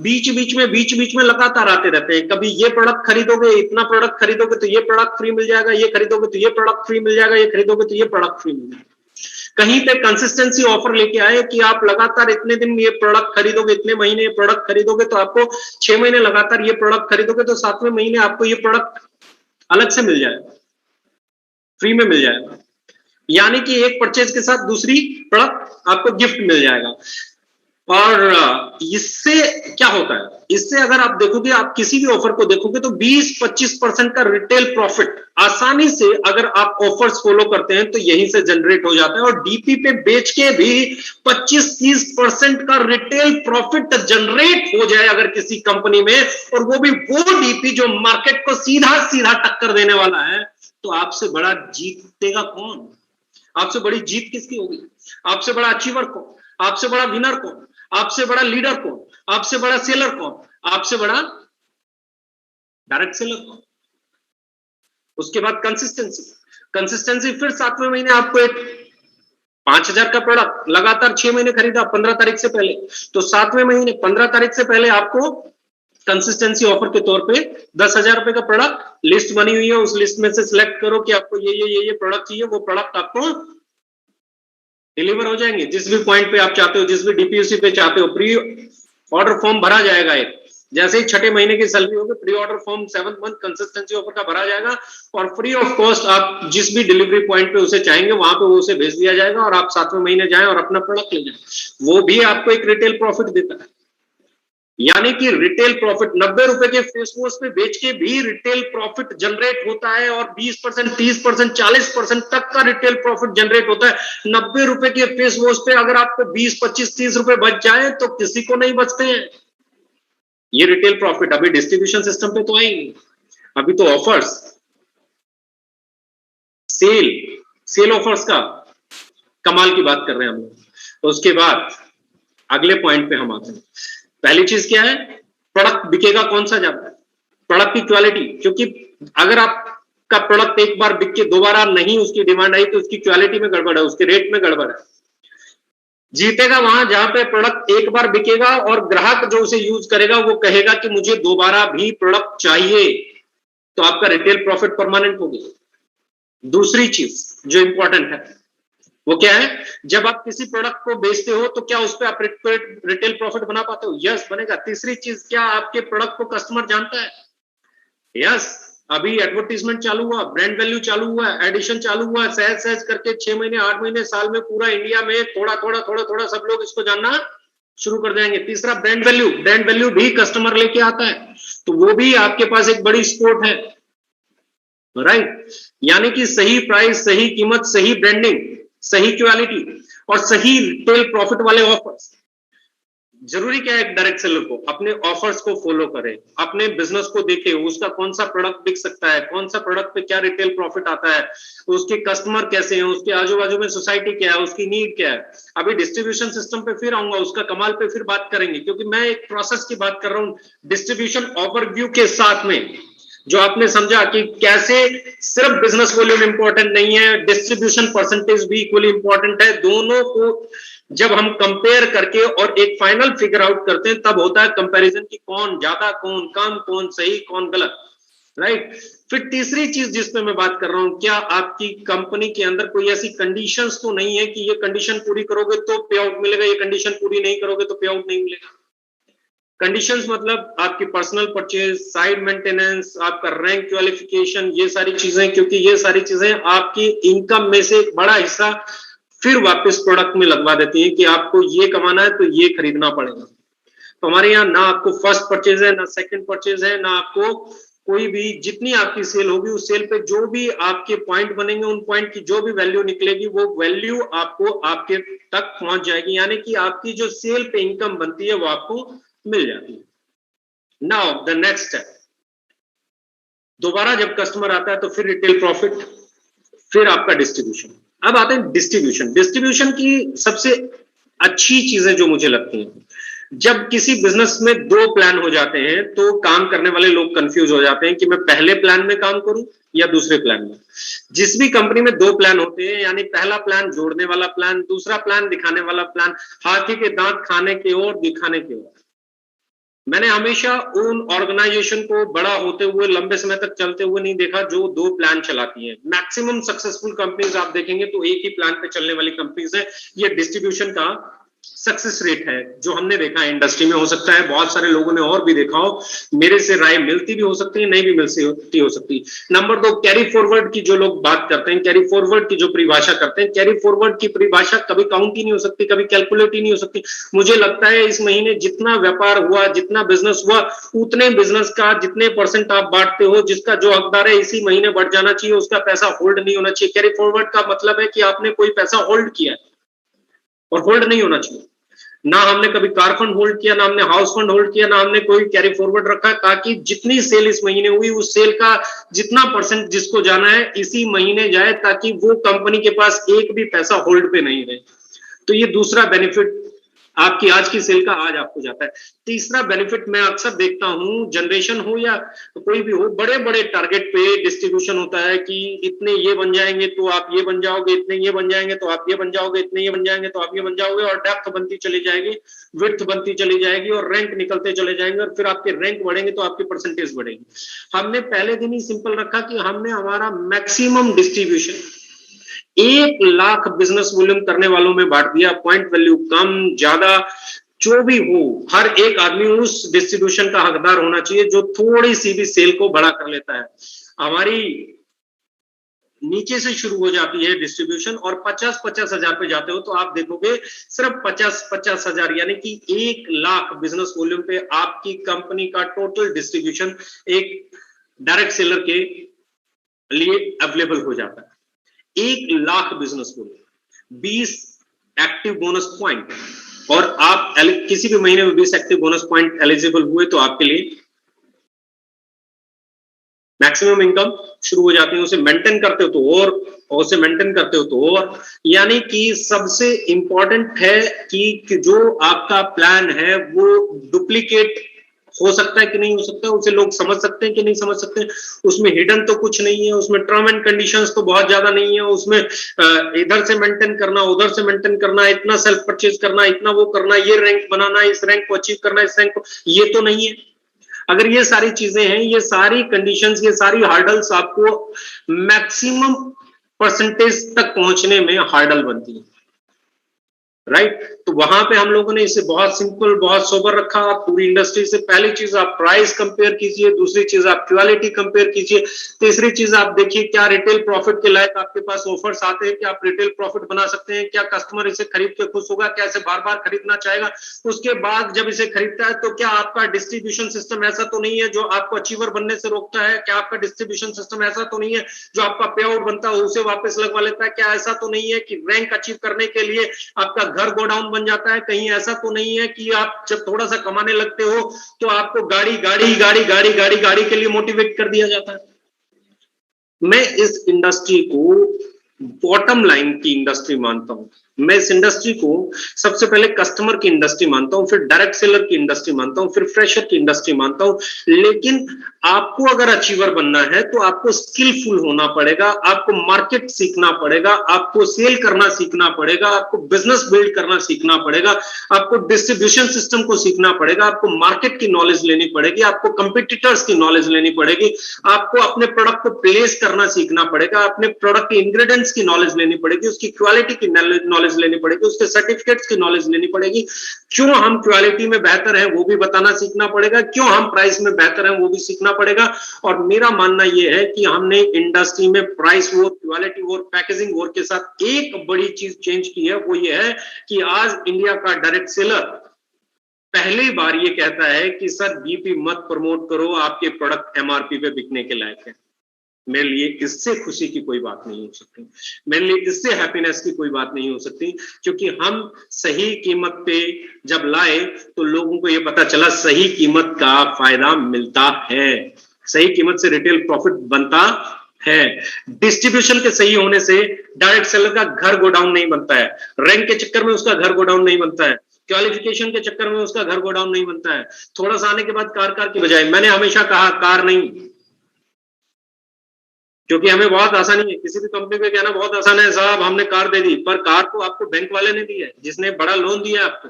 बीच बीच में लगातार आते रहते हैं। कभी ये प्रोडक्ट खरीदोगे, इतना प्रोडक्ट खरीदोगे तो ये प्रोडक्ट फ्री मिल जाएगा, ये खरीदोगे तो ये प्रोडक्ट फ्री मिल जाएगा, ये खरीदोगे तो ये प्रोडक्ट फ्री मिल जाएगा। कहीं पे कंसिस्टेंसी ऑफर लेके आए कि आप लगातार इतने दिन ये प्रोडक्ट खरीदोगे, इतने महीने ये प्रोडक्ट खरीदोगे तो आपको 6 महीने लगातार ये प्रोडक्ट खरीदोगे तो 7वें महीने आपको ये प्रोडक्ट अलग से मिल जाएगा, फ्री में मिल जाएगा। यानी कि एक परचेज के साथ दूसरी प्रोडक्ट आपको गिफ्ट मिल जाएगा। और इससे क्या होता है, इससे अगर आप देखोगे, आप किसी भी ऑफर को देखोगे तो 20-25% का रिटेल प्रॉफिट आसानी से, अगर आप ऑफर्स फॉलो करते हैं तो यहीं से जनरेट हो जाता है। और डीपी पे बेच के भी 25-30% का रिटेल प्रॉफिट जनरेट हो जाए अगर किसी कंपनी में, और वो भी वो डीपी जो मार्केट को सीधा सीधा टक्कर देने वाला है, तो आपसे बड़ा जीतेगा कौन? आपसे बड़ी जीत किसकी होगी? आपसे बड़ा अचीवर कौन? आपसे बड़ा विनर कौन? आपसे बड़ा लीडर कौन? आपसे बड़ा सेलर कौन? आपसे बड़ा डायरेक्ट सेलर कौन? उसके बाद कंसिस्टेंसी। कंसिस्टेंसी फिर 7वें महीने आपको एक 5000 का प्रोडक्ट लगातार 6 महीने खरीदा 15 तारीख से पहले, तो 7वें महीने 15 तारीख से पहले आपको कंसिस्टेंसी ऑफर के तौर पे 10,000 रुपए का प्रोडक्ट लिस्ट बनी हुई है, उस लिस्ट में से सिलेक्ट करो कि आपको ये प्रोडक्ट चाहिए, वो प्रोडक्ट आपको डिलीवर हो जाएंगे जिस भी पॉइंट पे आप चाहते हो, जिस भी डीपीयूसी पे चाहते हो। प्री ऑर्डर फॉर्म भरा जाएगा एक, जैसे ही 6ठे महीने की सैलरी होगी pre order form 7th month consistency offer का भरा जाएगा, और फ्री ऑफ कॉस्ट आप जिस भी डिलीवरी पॉइंट पे उसे चाहेंगे वहां पे वो उसे भेज दिया जाएगा, और आप 7वें महीने जाएं और अपना प्रोडक्ट ले जाएं। वो भी आपको एक रिटेल प्रॉफिट देता है। यानी कि रिटेल प्रॉफिट 90 रुपए के फेस वॉश पे बेच के भी रिटेल प्रॉफिट जनरेट होता है, और 20%, 30%, 40% तक का रिटेल प्रॉफिट जनरेट होता है। 90 रुपए के फेस वॉश पे अगर आपको 20, 25, 30 रुपए बच जाए तो किसी को नहीं बचते हैं। ये रिटेल प्रॉफिट अभी डिस्ट्रीब्यूशन सिस्टम पे तो आएंगे, अभी तो ऑफर्स, सेल ऑफर्स का कमाल की बात कर रहे हैं हम लोग। तो उसके बाद अगले पॉइंट पे हम आते हैं। पहली चीज क्या है, प्रोडक्ट बिकेगा कौन सा ज्यादा, प्रोडक्ट की क्वालिटी, क्योंकि अगर आपका प्रोडक्ट एक बार बिक के दोबारा नहीं उसकी डिमांड आई तो उसकी क्वालिटी में गड़बड़ है, उसके रेट में गड़बड़ है। जीतेगा वहां जहां पे प्रोडक्ट एक बार बिकेगा और ग्राहक जो उसे यूज करेगा वो कहेगा कि मुझे दोबारा भी प्रोडक्ट चाहिए, तो आपका रिटेल प्रॉफिट परमानेंट होगी। दूसरी चीज जो इंपॉर्टेंट है वो क्या है, जब आप किसी प्रोडक्ट को बेचते हो तो क्या उस पर आप रिटेल प्रॉफिट बना पाते हो? यस, बनेगा। तीसरी चीज, क्या आपके प्रोडक्ट को कस्टमर जानता है? यस। अभी एडवर्टीजमेंट चालू हुआ, ब्रांड वैल्यू चालू हुआ, एडिशन चालू हुआ, सहज सहज करके 6 महीने 8 महीने साल में पूरा इंडिया में थोड़ा थोड़ा थोड़ा थोड़ा सब लोग इसको जानना शुरू कर देंगे। तीसरा ब्रांड वैल्यू, ब्रांड वैल्यू भी कस्टमर लेके आता है, तो वो भी आपके पास एक बड़ी सपोर्ट है, राइट। यानी कि सही प्राइस, सही कीमत, सही ब्रांडिंग, सही क्वालिटी और सही रिटेल प्रॉफिट वाले ऑफर्स। जरूरी क्या है एक डायरेक्ट सेलर को, अपने ऑफर्स को फॉलो करे, अपने बिजनेस को देखे, उसका कौन सा प्रोडक्ट बिक सकता है, कौन सा प्रोडक्ट पे क्या रिटेल प्रॉफिट आता है, उसके कस्टमर कैसे हैं, उसके आजू बाजू में सोसाइटी क्या है, उसकी नीड क्या है। अभी डिस्ट्रीब्यूशन सिस्टम पे फिर आऊंगा, उसका कमाल पे फिर बात करेंगे, क्योंकि मैं एक प्रोसेस की बात कर रहा हूं डिस्ट्रीब्यूशन ओवरव्यू के साथ में। जो आपने समझा कि कैसे सिर्फ बिजनेस वॉल्यूम इंपॉर्टेंट नहीं है, डिस्ट्रीब्यूशन परसेंटेज भी इक्वली इंपॉर्टेंट है। दोनों को जब हम कंपेयर करके और एक फाइनल फिगर आउट करते हैं तब होता है कंपैरिजन की कौन ज्यादा, कौन कम, कौन सही, कौन गलत, राइट। फिर तीसरी चीज जिस पे मैं बात कर रहा हूं, क्या आपकी कंपनी के अंदर कोई ऐसी कंडीशंस तो नहीं है कि ये कंडीशन पूरी करोगे तो पे आउट मिलेगा, ये कंडीशन पूरी नहीं करोगे तो पे आउट नहीं मिलेगा। कंडीशंस मतलब आपकी पर्सनल परचेज, साइड मेंटेनेंस, आपका रैंक क्वालिफिकेशन, ये सारी चीजें, क्योंकि ये सारी चीजें आपकी इनकम में से एक बड़ा हिस्सा फिर वापस प्रोडक्ट में लगवा देती हैं कि आपको ये कमाना है तो ये खरीदना पड़ेगा। तो हमारे यहाँ ना आपको फर्स्ट परचेज है, ना सेकंड परचेज है, ना आपको कोई भी, जितनी आपकी सेल होगी उस सेल पे जो भी आपके पॉइंट बनेंगे, उन पॉइंट की जो भी वैल्यू निकलेगी वो वैल्यू आपको आपके तक पहुंच जाएगी, यानी कि आपकी जो सेल पे इनकम बनती है वो आपको मिल जाती है। नाउ द नेक्स्ट स्टेप, दोबारा जब कस्टमर आता है तो फिर रिटेल प्रॉफिट, फिर आपका डिस्ट्रीब्यूशन। अब आते हैं डिस्ट्रीब्यूशन। डिस्ट्रीब्यूशन की सबसे अच्छी चीजें जो मुझे लगती हैं, जब किसी बिजनेस में दो प्लान हो जाते हैं तो काम करने वाले लोग कंफ्यूज हो जाते हैं कि मैं पहले प्लान में काम करूं या दूसरे प्लान में। जिस भी कंपनी में दो प्लान होते हैं, यानी पहला प्लान जोड़ने वाला प्लान, दूसरा प्लान दिखाने वाला प्लान, हाथी के दांत खाने की ओर, दिखाने की ओर। मैंने हमेशा उन ऑर्गेनाइजेशन को बड़ा होते हुए, लंबे समय तक चलते हुए नहीं देखा जो दो प्लान चलाती हैं। मैक्सिमम सक्सेसफुल कंपनीज आप देखेंगे तो एक ही प्लान पे चलने वाली कंपनीज है। ये डिस्ट्रीब्यूशन का सक्सेस रेट है जो हमने देखा है इंडस्ट्री में। हो सकता है बहुत सारे लोगों ने और भी देखा हो, मेरे से राय मिलती भी हो सकती है, नहीं भी मिलती हो सकती। नंबर दो, कैरी फॉरवर्ड की जो लोग बात करते हैं, कैरी फॉरवर्ड की जो परिभाषा करते हैं, कैरी फॉरवर्ड की परिभाषा कभी काउंट ही नहीं हो सकती, कभी कैलकुलेट ही नहीं हो सकती। मुझे लगता है इस महीने जितना व्यापार हुआ, जितना बिजनेस हुआ, उतने बिजनेस का जितने परसेंट आप बांटते हो, जिसका जो हकदार है इसी महीने बढ़ जाना चाहिए, उसका पैसा होल्ड नहीं होना चाहिए। कैरी फॉरवर्ड का मतलब है कि आपने कोई पैसा होल्ड किया है और होल्ड नहीं होना चाहिए। ना हमने कभी कार फंड होल्ड किया, ना हमने हाउस फंड होल्ड किया, ना हमने कोई कैरी फॉरवर्ड रखा, ताकि जितनी सेल इस महीने हुई उस सेल का जितना परसेंट जिसको जाना है इसी महीने जाए, ताकि वो कंपनी के पास एक भी पैसा होल्ड पे नहीं रहे। तो ये दूसरा बेनिफिट आपकी आज की सेल का आज आपको जाता है। तीसरा बेनिफिट मैं अक्सर देखता हूं, जनरेशन हो या कोई भी हो, बड़े बड़े टारगेट पे डिस्ट्रीब्यूशन होता है कि इतने ये बन जाएंगे तो आप ये बन जाओगे, इतने ये बन जाएंगे तो आप ये बन जाओगे, इतने ये बन जाएंगे तो आप ये बन जाओगे, और डेप्थ बनती चली जाएगी, विड्थ बनती चली जाएगी, और रैंक निकलते चले जाएंगे, और फिर आपके रैंक बढ़ेंगे तो आपकी परसेंटेज बढ़ेगी। हमने पहले दिन ही सिंपल रखा कि हमने हमारा maximum distribution 1 lakh business volume करने वालों में बांट दिया। पॉइंट वैल्यू कम ज्यादा जो भी हो, हर एक आदमी उस डिस्ट्रीब्यूशन का हकदार होना चाहिए जो थोड़ी सी भी सेल को बड़ा कर लेता है। हमारी नीचे से शुरू हो जाती है डिस्ट्रीब्यूशन और 50-50 हजार पे जाते हो तो आप देखोगे सिर्फ 50-50 हजार यानी कि 1 लाख बिजनेस वॉल्यूम पे आपकी कंपनी का टोटल डिस्ट्रीब्यूशन एक डायरेक्ट सेलर के लिए अवेलेबल हो जाता है। 1 lakh business volume, 20 active bonus point, और आप किसी भी महीने में 20 एक्टिव बोनस पॉइंट एलिजिबल हुए तो आपके लिए मैक्सिमम इनकम शुरू हो जाती है। उसे मेंटेन करते हो तो और उसे मेंटेन करते हो तो और, यानी कि सबसे इंपॉर्टेंट है कि जो आपका प्लान है वो डुप्लीकेट हो सकता है कि नहीं हो सकता है, उसे लोग समझ सकते हैं कि नहीं समझ सकते हैं, उसमें हिडन तो कुछ नहीं है, उसमें टर्म एंड कंडीशंस तो बहुत ज्यादा नहीं है, उसमें इधर से मेंटेन करना, उधर से मेंटेन करना, इतना सेल्फ परचेज करना, इतना वो करना, ये रैंक बनाना, इस रैंक को अचीव करना, इस रैंक को, ये तो नहीं है। अगर ये सारी चीजें हैं, ये सारी कंडीशंस, ये सारी हार्डल्स आपको मैक्सिमम परसेंटेज तक पहुंचने में हार्डल बनती है, राइट? तो वहां पे हम लोगों ने इसे बहुत सिंपल, बहुत सोबर रखा। पूरी इंडस्ट्री से पहली चीज आप प्राइस कंपेयर कीजिए, दूसरी चीज आप क्वालिटी कंपेयर कीजिए, तीसरी चीज आप देखिए क्या रिटेल प्रॉफिट के लायक आपके पास ऑफर्स आते हैं, क्या आप रिटेल प्रॉफिट बना सकते हैं, क्या कस्टमर इसे खरीद के खुश होगा, क्या इसे बार बार खरीदना चाहेगा। उसके बाद जब इसे खरीदता है तो क्या आपका डिस्ट्रीब्यूशन सिस्टम ऐसा तो नहीं है जो आपको अचीवर बनने से रोकता है, क्या आपका डिस्ट्रीब्यूशन सिस्टम ऐसा तो नहीं है जो आपका पे आउट बनता है उसे वापस लगवा लेता है, क्या ऐसा तो नहीं है कि रैंक अचीव करने के लिए आपका घर गोडाउन बन जाता है, कहीं ऐसा तो नहीं है कि आप जब थोड़ा सा कमाने लगते हो तो आपको गाड़ी गाड़ी गाड़ी गाड़ी गाड़ी गाड़ी के लिए मोटिवेट कर दिया जाता है। मैं इस इंडस्ट्री को बॉटम लाइन की इंडस्ट्री मानता हूं। मैं इस इंडस्ट्री को सबसे पहले कस्टमर की इंडस्ट्री मानता हूं, फिर डायरेक्ट सेलर की इंडस्ट्री मानता हूं, फिर फ्रेशर की इंडस्ट्री मानता हूं। लेकिन आपको अगर अचीवर बनना है तो आपको स्किलफुल होना पड़ेगा, आपको मार्केट सीखना पड़ेगा, आपको सेल करना सीखना पड़ेगा, आपको बिजनेस बिल्ड करना सीखना पड़ेगा, आपको डिस्ट्रीब्यूशन सिस्टम को सीखना पड़ेगा, आपको मार्केट की नॉलेज लेनी पड़ेगी, आपको कंपिटिटर्स की नॉलेज लेनी पड़ेगी, आपको अपने प्रोडक्ट को प्लेस करना सीखना पड़ेगा, अपने प्रोडक्ट के इंग्रेडिएंट्स की नॉलेज लेनी पड़ेगी, उसकी क्वालिटी की नॉलेज लेनी पड़ेगी, उसके सर्टिफिकेट्स की नॉलेज लेनी पड़ेगी, क्यों हम क्वालिटी में बेहतर हैं वो भी बताना सीखना पड़ेगा, क्यों हम प्राइस में बेहतर हैं वो भी सीखना पड़ेगा। और मेरा मानना यह है कि हमने इंडस्ट्री में price war, quality war, packaging war के साथ एक बड़ी चीज चेंज की है, वो ये है कि आज इंडिया का डायरेक्ट सेलर पहली बार ये कहता है कि सर बीपी मत प्रमोट करो, आपके प्रोडक्ट एमआरपी पे बिकने के लायक है। मेरे लिए इससे खुशी की कोई बात नहीं हो सकती, मेरे लिए इससे हैप्पीनेस की कोई बात नहीं हो सकती, क्योंकि हम सही कीमत पे जब लाए तो लोगों को ये पता चला सही कीमत का फायदा मिलता है, सही कीमत से रिटेल प्रॉफिट बनता है। डिस्ट्रीब्यूशन के सही होने से डायरेक्ट सेलर का घर गोडाउन नहीं बनता है, रैंक के चक्कर में उसका घर गोडाउन नहीं बनता है, क्वालिफिकेशन के चक्कर में उसका घर गोडाउन नहीं बनता है, थोड़ा सा आने के बाद कार की बजाय, मैंने हमेशा कहा कार नहीं, क्योंकि हमें बहुत आसानी है, किसी भी कंपनी पे कहना बहुत आसान है, साहब हमने कार दे दी, पर कार तो आपको बैंक वाले ने दी है, जिसने बड़ा लोन दिया आपको।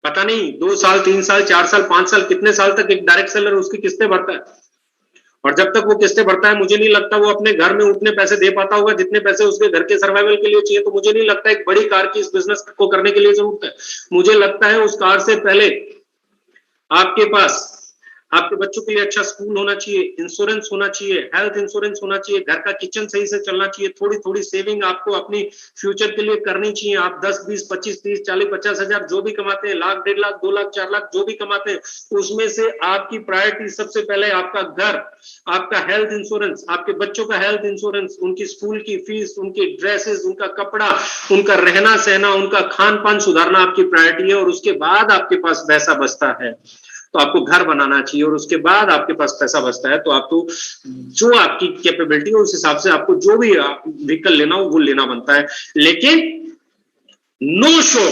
पता नहीं 2 साल 3 साल 4 साल 5 साल कितने साल तक एक डायरेक्ट सेलर उसकी किस्तें भरता है, और जब तक वो किस्तें भरता है मुझे नहीं लगता वो अपने घर में उतने पैसे दे पाता होगा जितने पैसे उसके घर के सर्वाइवल के लिए चाहिए। तो मुझे नहीं लगता एक बड़ी कार की इस बिजनेस को करने के लिए जरूरत है। मुझे लगता है उस कार से पहले आपके पास आपके बच्चों के लिए अच्छा स्कूल होना चाहिए, इंश्योरेंस होना चाहिए, हेल्थ इंश्योरेंस होना चाहिए, घर का किचन सही से चलना चाहिए, थोड़ी थोड़ी सेविंग आपको अपनी फ्यूचर के लिए करनी चाहिए। आप 10 20 25 30 40 50 हजार जो भी कमाते हैं, लाख 1.5 लाख 2 लाख 4 लाख जो भी कमाते हैं, उसमें से आपकी प्रायोरिटी सबसे पहले आपका घर, आपका हेल्थ इंश्योरेंस, आपके बच्चों का हेल्थ इंश्योरेंस, उनकी स्कूल की फीस, उनकी ड्रेसेस, उनका कपड़ा, उनका रहना सहना, उनका खान पान सुधारना आपकी प्रायोरिटी है। और उसके बाद आपके पास पैसा बचता है तो आपको घर बनाना चाहिए, और उसके बाद आपके पास पैसा बचता है तो आपको जो आपकी कैपेबिलिटी है उस हिसाब से आपको जो भी व्हीकल लेना हो वो लेना बनता है। लेकिन नो शो,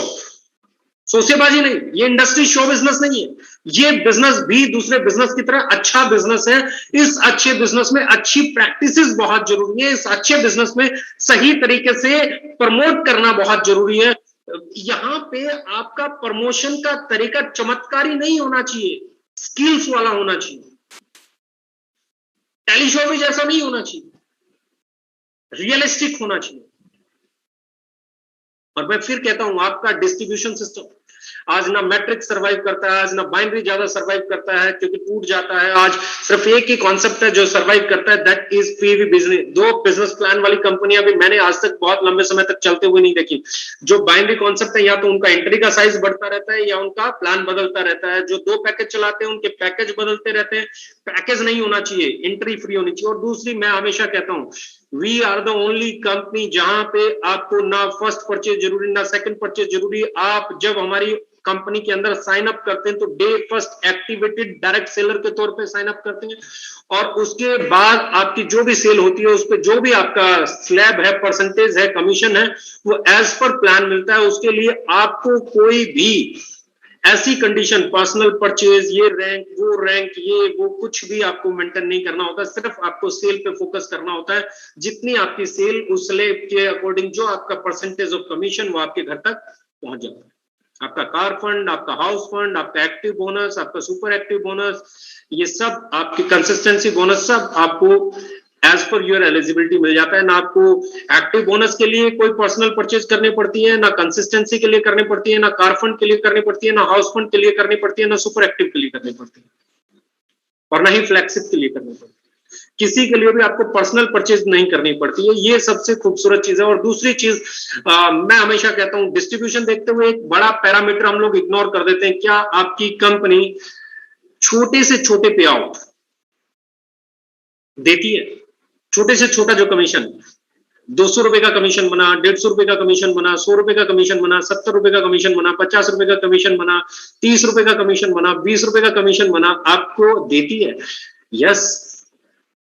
शोसेबाजी नहीं, ये इंडस्ट्री शो बिजनेस नहीं है, ये बिजनेस भी दूसरे बिजनेस की तरह अच्छा बिजनेस है। इस अच्छे बिजनेस में अच्छी प्रैक्टिसेस बहुत जरूरी है, इस अच्छे बिजनेस में सही तरीके से प्रमोट करना बहुत जरूरी है। यहां पे आपका प्रमोशन का तरीका चमत्कारी नहीं होना चाहिए, स्किल्स वाला होना चाहिए, टेली शो भी जैसा नहीं होना चाहिए, रियलिस्टिक होना चाहिए। और मैं फिर कहता हूं आपका डिस्ट्रीब्यूशन सिस्टम आज ना मैट्रिक्स सर्वाइव करता है, आज ना बाइनरी ज्यादा सर्वाइव करता है क्योंकि टूट जाता है। आज सिर्फ एक ही कॉन्सेप्ट है जो सर्वाइव करता है, that is PV business. 2 business plan वाली कंपनियां भी मैंने आज तक बहुत लंबे समय तक चलते हुए नहीं देखी। जो बाइनरी कॉन्सेप्ट है या तो उनका एंट्री का साइज बढ़ता रहता है या उनका प्लान बदलता रहता है। जो 2 पैकेज चलाते हैं उनके पैकेज बदलते रहते हैं। पैकेज नहीं होना चाहिए, एंट्री फ्री होनी चाहिए। और दूसरी मैं हमेशा कहता हूं we are the only company जहां पे आपको ना फर्स्ट परचेज जरूरी, ना सेकंड परचेज जरूरी। आप जब हमारी कंपनी के अंदर साइन अप करते हैं तो day first activated direct seller के तौर पे साइन अप करते हैं, और उसके बाद आपकी जो भी सेल होती है उस पर जो भी आपका स्लैब है, परसेंटेज है, कमीशन है, वो एज पर प्लान मिलता है। उसके लिए आपको कोई भी ऐसी कंडीशन, पर्सनल परचेज, ये रैंक, वो रैंक, ये वो कुछ भी आपको मेंटेन नहीं करना होता। सिर्फ आपको सेल पे फोकस करना होता है। जितनी आपकी सेल उस स्लैब के अकॉर्डिंग जो आपका परसेंटेज ऑफ कमीशन वो आपके घर तक पहुंच जाता है। आपका कार फंड, आपका हाउस फंड, आपका एक्टिव बोनस, आपका सुपर एक्टिव बोनस, ये सब आपकी कंसिस्टेंसी बोनस, सब आपको एज पर योर एलिजिबिलिटी मिल जाता है। ना आपको एक्टिव बोनस के लिए कोई पर्सनल परचेज करनी पड़ती है, ना कंसिस्टेंसी के लिए करनी पड़ती है, ना कार फंड के लिए करनी पड़ती है, ना हाउस फंड के लिए करनी पड़ती है, ना सुपर एक्टिव के लिए करनी पड़ती है, और ना ही फ्लैगशिप के लिए करनी पड़ती है। किसी के लिए भी आपको पर्सनल परचेज नहीं करनी पड़ती है। ये सबसे खूबसूरत चीज है। और दूसरी चीज मैं हमेशा कहता हूं, डिस्ट्रीब्यूशन देखते हुए एक बड़ा पैरामीटर हम लोग इग्नोर कर देते हैं। क्या आपकी कंपनी छोटे से छोटे पे आउट देती है? छोटे से छोटा जो कमीशन, 200 रुपए का कमीशन बना, 150 रुपए का कमीशन बना, 100 रुपए का कमीशन बना, 70 रुपए का कमीशन बना, 50 रुपए का कमीशन बना, 30 रुपए का कमीशन बना, 20 रुपए का कमीशन बना, आपको देती है? Yes,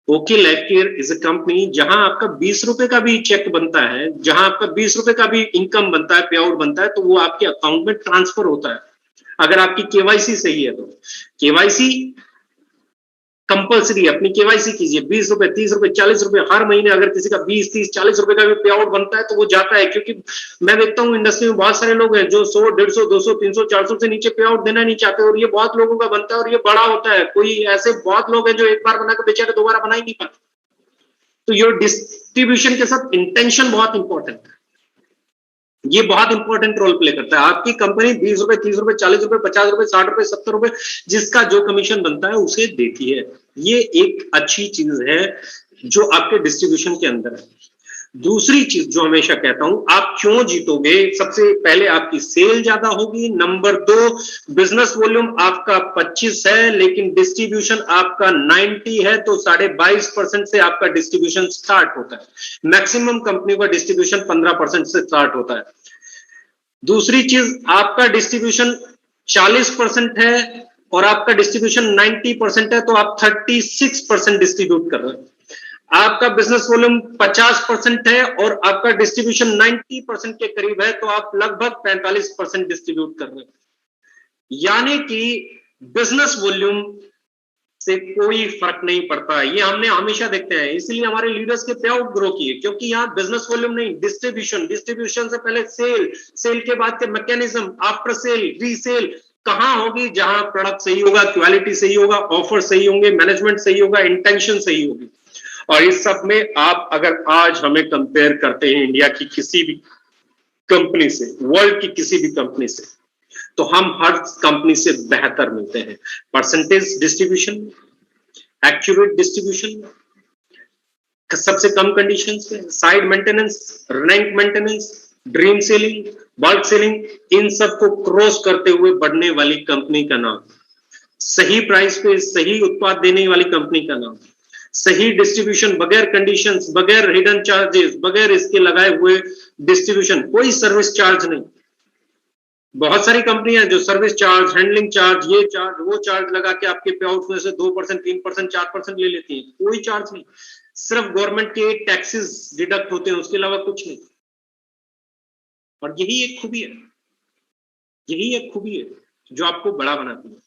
okay life care is a company जहां आपका 20 रुपए का भी चेक बनता है, जहां आपका 20 रुपए का भी इनकम बनता है, पे आउट बनता है, तो वो आपके अकाउंट में ट्रांसफर होता है, अगर आपकी केवाईसी सही है तो। केवाईसी कंपल्सरी, अपनी केवाईसी कीजिए। 20 रुपए, 30 रुपए, 40 रुपए हर महीने अगर किसी का 20, 30, 40 रुपए का भी पे आउट बनता है तो वो जाता है। क्योंकि मैं देखता हूं इंडस्ट्री में बहुत सारे लोग हैं जो 100, 150, 200, 300, 400 से नीचे पे आउट देना नहीं चाहते, और ये बहुत लोगों का बनता है और ये बड़ा होता है। कोई ऐसे बहुत लोग हैं जो एक बार बनाकर बेचारे दोबारा बना ही नहीं पाते। तो योर डिस्ट्रीब्यूशन के साथ इंटेंशन बहुत इंपॉर्टेंट है। ये बहुत इंपॉर्टेंट रोल प्ले करता है। आपकी कंपनी 20 रुपए, 30 रुपए, 40 रुपए, 50 रुपए, 60 रुपए, 70 रुपए, जिसका जो कमीशन बनता है उसे देती है। ये एक अच्छी चीज है जो आपके डिस्ट्रीब्यूशन के अंदर है। दूसरी चीज जो हमेशा कहता हूं, आप क्यों जीतोगे? सबसे पहले आपकी सेल ज्यादा होगी। नंबर 2, बिजनेस वॉल्यूम आपका 25 है लेकिन डिस्ट्रीब्यूशन आपका 90 है, तो 22.5% से आपका डिस्ट्रीब्यूशन स्टार्ट होता है। मैक्सिमम कंपनी का डिस्ट्रीब्यूशन 15% से स्टार्ट होता है। दूसरी चीज, आपका डिस्ट्रीब्यूशन 40% है और आपका डिस्ट्रीब्यूशन 90% है, तो आप 36% डिस्ट्रीब्यूट कर रहे हैं। आपका बिजनेस वॉल्यूम 50% है और आपका डिस्ट्रीब्यूशन 90% के करीब है, तो आप लगभग 45% डिस्ट्रीब्यूट कर रहे हैं। यानी कि बिजनेस वॉल्यूम से कोई फर्क नहीं पड़ता। ये हमने हमेशा देखते हैं, इसलिए हमारे लीडर्स के पे आउट ग्रो किए, क्योंकि यहाँ बिजनेस वॉल्यूम नहीं, डिस्ट्रीब्यूशन। डिस्ट्रीब्यूशन से पहले सेल, सेल के बाद के मैकेनिज्म, आफ्टर सेल, रीसेल कहां होगी? जहां प्रोडक्ट सही होगा, क्वालिटी सही होगा, ऑफर सही होंगे, मैनेजमेंट सही होगा, इंटेंशन सही होगी। और इस सब में आप अगर आज हमें कंपेयर करते हैं इंडिया की किसी भी कंपनी से, वर्ल्ड की किसी भी कंपनी से, तो हम हर कंपनी से बेहतर मिलते हैं। परसेंटेज डिस्ट्रीब्यूशन, एक्यूरेट डिस्ट्रीब्यूशन, सबसे कम कंडीशंस पे, side maintenance, rank maintenance, dream selling, bulk selling, इन सबको क्रॉस करते हुए बढ़ने वाली कंपनी का नाम, सही प्राइस पे सही उत्पाद देने वाली कंपनी का नाम, सही डिस्ट्रीब्यूशन, बगैर कंडीशंस, बगैर हिडन चार्जेस, बगैर इसके लगाए हुए डिस्ट्रीब्यूशन, कोई सर्विस चार्ज नहीं। बहुत सारी कंपनियां जो सर्विस चार्ज, हैंडलिंग चार्ज, ये चार्ज, वो चार्ज लगा के आपके पे आउट में से 2%, 3%, 4% ले लेती हैं। कोई चार्ज नहीं, सिर्फ गवर्नमेंट के टैक्सेस डिडक्ट होते हैं, उसके अलावा कुछ नहीं। और यही एक खूबी है, यही एक खूबी है जो आपको बड़ा बनाती है।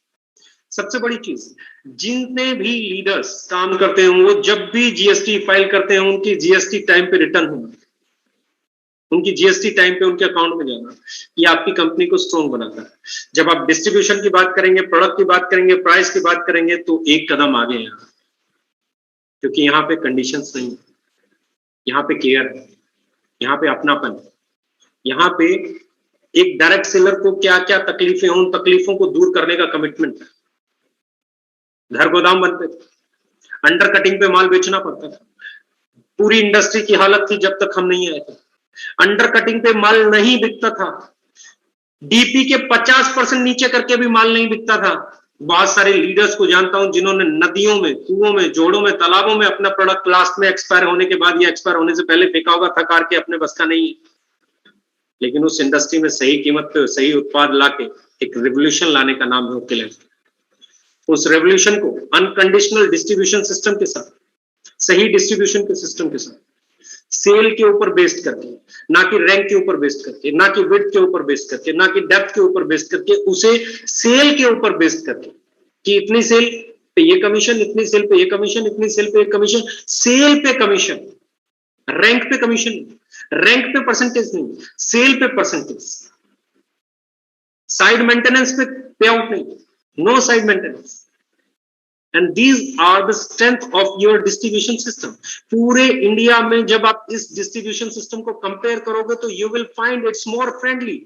सबसे बड़ी चीज, जितने भी लीडर्स काम करते हैं वो जब भी जीएसटी फाइल करते हैं, उनकी जीएसटी टाइम पे रिटर्न होना, उनकी जीएसटी टाइम पे उनके अकाउंट में जाना, ये आपकी कंपनी को स्ट्रॉन्ग बनाता है। जब आप डिस्ट्रीब्यूशन की बात करेंगे, प्रोडक्ट की बात करेंगे, प्राइस की बात करेंगे, तो एक कदम आगे हैं, क्योंकि यहाँ पे कंडीशंस नहीं, यहाँ पे केयर है, यहाँ पे अपनापन है, यहाँ पे एक डायरेक्ट सेलर को क्या क्या तकलीफें हो, उन तकलीफों को दूर करने का कमिटमेंट है। घर गोदाम बनते थे, अंडर कटिंग पे माल बेचना पड़ता था, पूरी इंडस्ट्री की हालत थी जब तक हम नहीं आए थे। अंडर कटिंग पे माल नहीं बिकता था, डीपी के 50% नीचे करके भी माल नहीं बिकता था। बहुत सारे लीडर्स को जानता हूं जिन्होंने नदियों में, कुओं में, जोड़ों में, तालाबों में अपना प्रोडक्ट लास्ट में एक्सपायर होने के बाद या एक्सपायर होने से पहले फेंका होगा, थक हार के अपने बस का नहीं है, लेकिन उस इंडस्ट्री में सही कीमत पे सही उत्पाद लाके एक रिवोल्यूशन लाने का नाम है ओकेलेंट। उस रेवोल्यूशन को अनकंडीशनल डिस्ट्रीब्यूशन सिस्टम के साथ, सही डिस्ट्रीब्यूशन के सिस्टम के साथ, सेल के ऊपर बेस्ड करके, ना कि रैंक के ऊपर बेस्ड करके, ना कि विड्थ के ऊपर बेस्ड करके, ना कि डेप्थ के ऊपर बेस्ड करके, उसे सेल के ऊपर बेस्ड करके कि इतनी सेल पे ये कमीशन, इतनी सेल पे ये कमीशन, इतनी सेल पे ये कमीशन, सेल पे कमीशन, रैंक पे कमीशन, रैंक पे परसेंटेज नहीं, सेल पे परसेंटेज, साइड मेंटेनेंस पे पे आउट नहीं, no side maintenance. And these are the strength of your distribution system. पूरे इंडिया में जब आप इस डिस्ट्रीब्यूशन सिस्टम को कंपेयर करोगे तो you will find it's more friendly.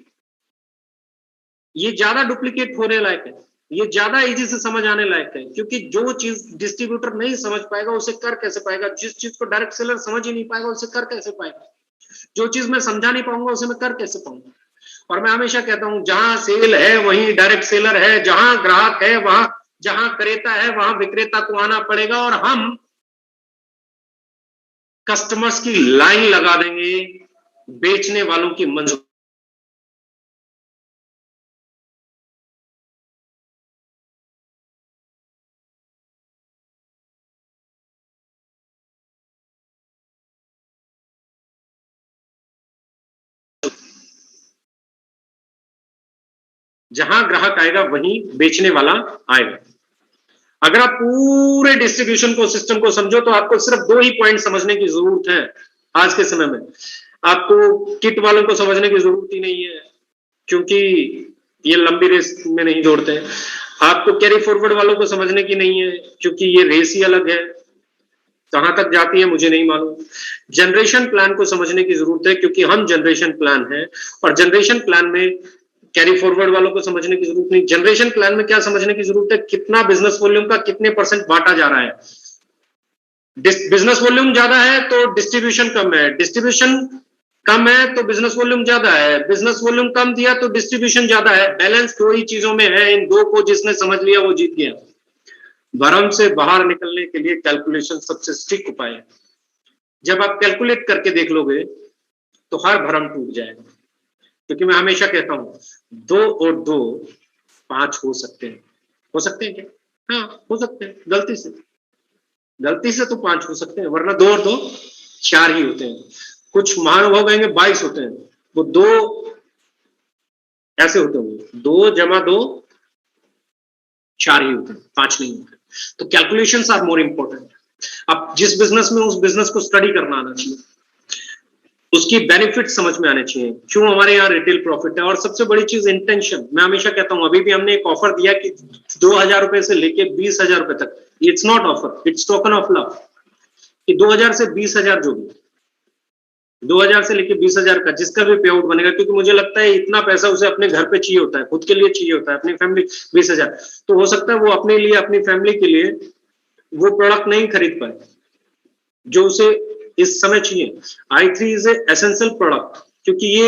ये ज्यादा डुप्लीकेट होने लायक है, ये ज्यादा इजी से समझ आने लायक है, क्योंकि जो चीज डिस्ट्रीब्यूटर नहीं समझ पाएगा उसे कर कैसे पाएगा, जिस चीज को डायरेक्ट सेलर समझ ही नहीं पाएगा उसे कर कैसे पाएगा, जो चीज मैं समझा नहीं पाऊंगा उसे मैं कर कैसे पाऊंगा। और मैं हमेशा कहता हूं जहां सेल है वहीं डायरेक्ट सेलर है, जहां ग्राहक है वहां, जहां क्रेता है वहां विक्रेता को आना पड़ेगा, और हम कस्टमर्स की लाइन लगा देंगे बेचने वालों की मंजूर। जहां ग्राहक आएगा वहीं बेचने वाला आएगा। अगर आप पूरे डिस्ट्रीब्यूशन को, सिस्टम को समझो तो आपको सिर्फ दो ही पॉइंट समझने की जरूरत है आज के समय में। आपको किट वालों को समझने की जरूरत ही नहीं है, क्योंकि ये लंबी रेस में नहीं दौड़ते। आपको कैरी फॉरवर्ड वालों को समझने की नहीं है, क्योंकि ये रेस ही अलग है, कहां तक जाती है मुझे नहीं मालूम। जनरेशन प्लान को समझने की जरूरत है, क्योंकि हम जनरेशन प्लान है, और जनरेशन प्लान में कैरी फॉरवर्ड वालों को समझने की जरूरत नहीं। जनरेशन प्लान में क्या समझने की जरूरत है, कितना बिजनेस वॉल्यूम का कितने परसेंट बांटा जा रहा है। बिजनेस वॉल्यूम ज्यादा है तो डिस्ट्रीब्यूशन कम है, डिस्ट्रीब्यूशन कम है तो बिजनेस वॉल्यूम ज्यादा है, बिजनेस वॉल्यूम कम दिया तो डिस्ट्रीब्यूशन ज्यादा है। बैलेंस दो ही चीजों में है, इन दो को जिसने समझ लिया वो जीत गया। भ्रम से बाहर निकलने के लिए कैलकुलेशन सबसे स्ट्रिक्ट उपाय है। जब आप कैलकुलेट करके देख लोगे तो हर भ्रम टूट जाएगा, क्योंकि मैं हमेशा कहता हूं 2 और 2 5 हो सकते हैं। हो सकते हैं क्या? हाँ हो सकते हैं, गलती से तो 5 हो सकते हैं, वरना 2 और 2 4 ही होते हैं। कुछ महानुभाव कहेंगे 22 होते हैं, वो 2 ऐसे होते होंगे, 2 जमा 2 4 ही होते हैं, 5 नहीं होते। तो कैलकुलेशंस आर मोर इंपॉर्टेंट। अब जिस बिजनेस में, उस बिजनेस को स्टडी करना आना चाहिए, उसकी बेनिफिट समझ में आने चाहिए, क्यों हमारे यहाँ रिटेल प्रॉफिट है। और सबसे बड़ी चीज इंटेंशन। मैं हमेशा कहता हूं, अभी भी हमने एक ऑफर दिया कि 2000 रुपए से लेके 20,000 रुपए तक, it's not offer, it's token of love, कि 2000 से 20,000 जो भी 2000 से लेके 20,000 का जिसका भी पे आउट बनेगा, क्योंकि मुझे लगता है इतना पैसा उसे अपने घर पे चाहिए होता है, खुद के लिए चाहिए होता है, अपनी फैमिली। 20,000 तो हो सकता है वो अपने लिए, अपनी फैमिली के लिए वो प्रोडक्ट नहीं खरीद पाए जो उसे इस समय चाहिए। i3 इज एसेंशियल प्रोडक्ट, क्योंकि ये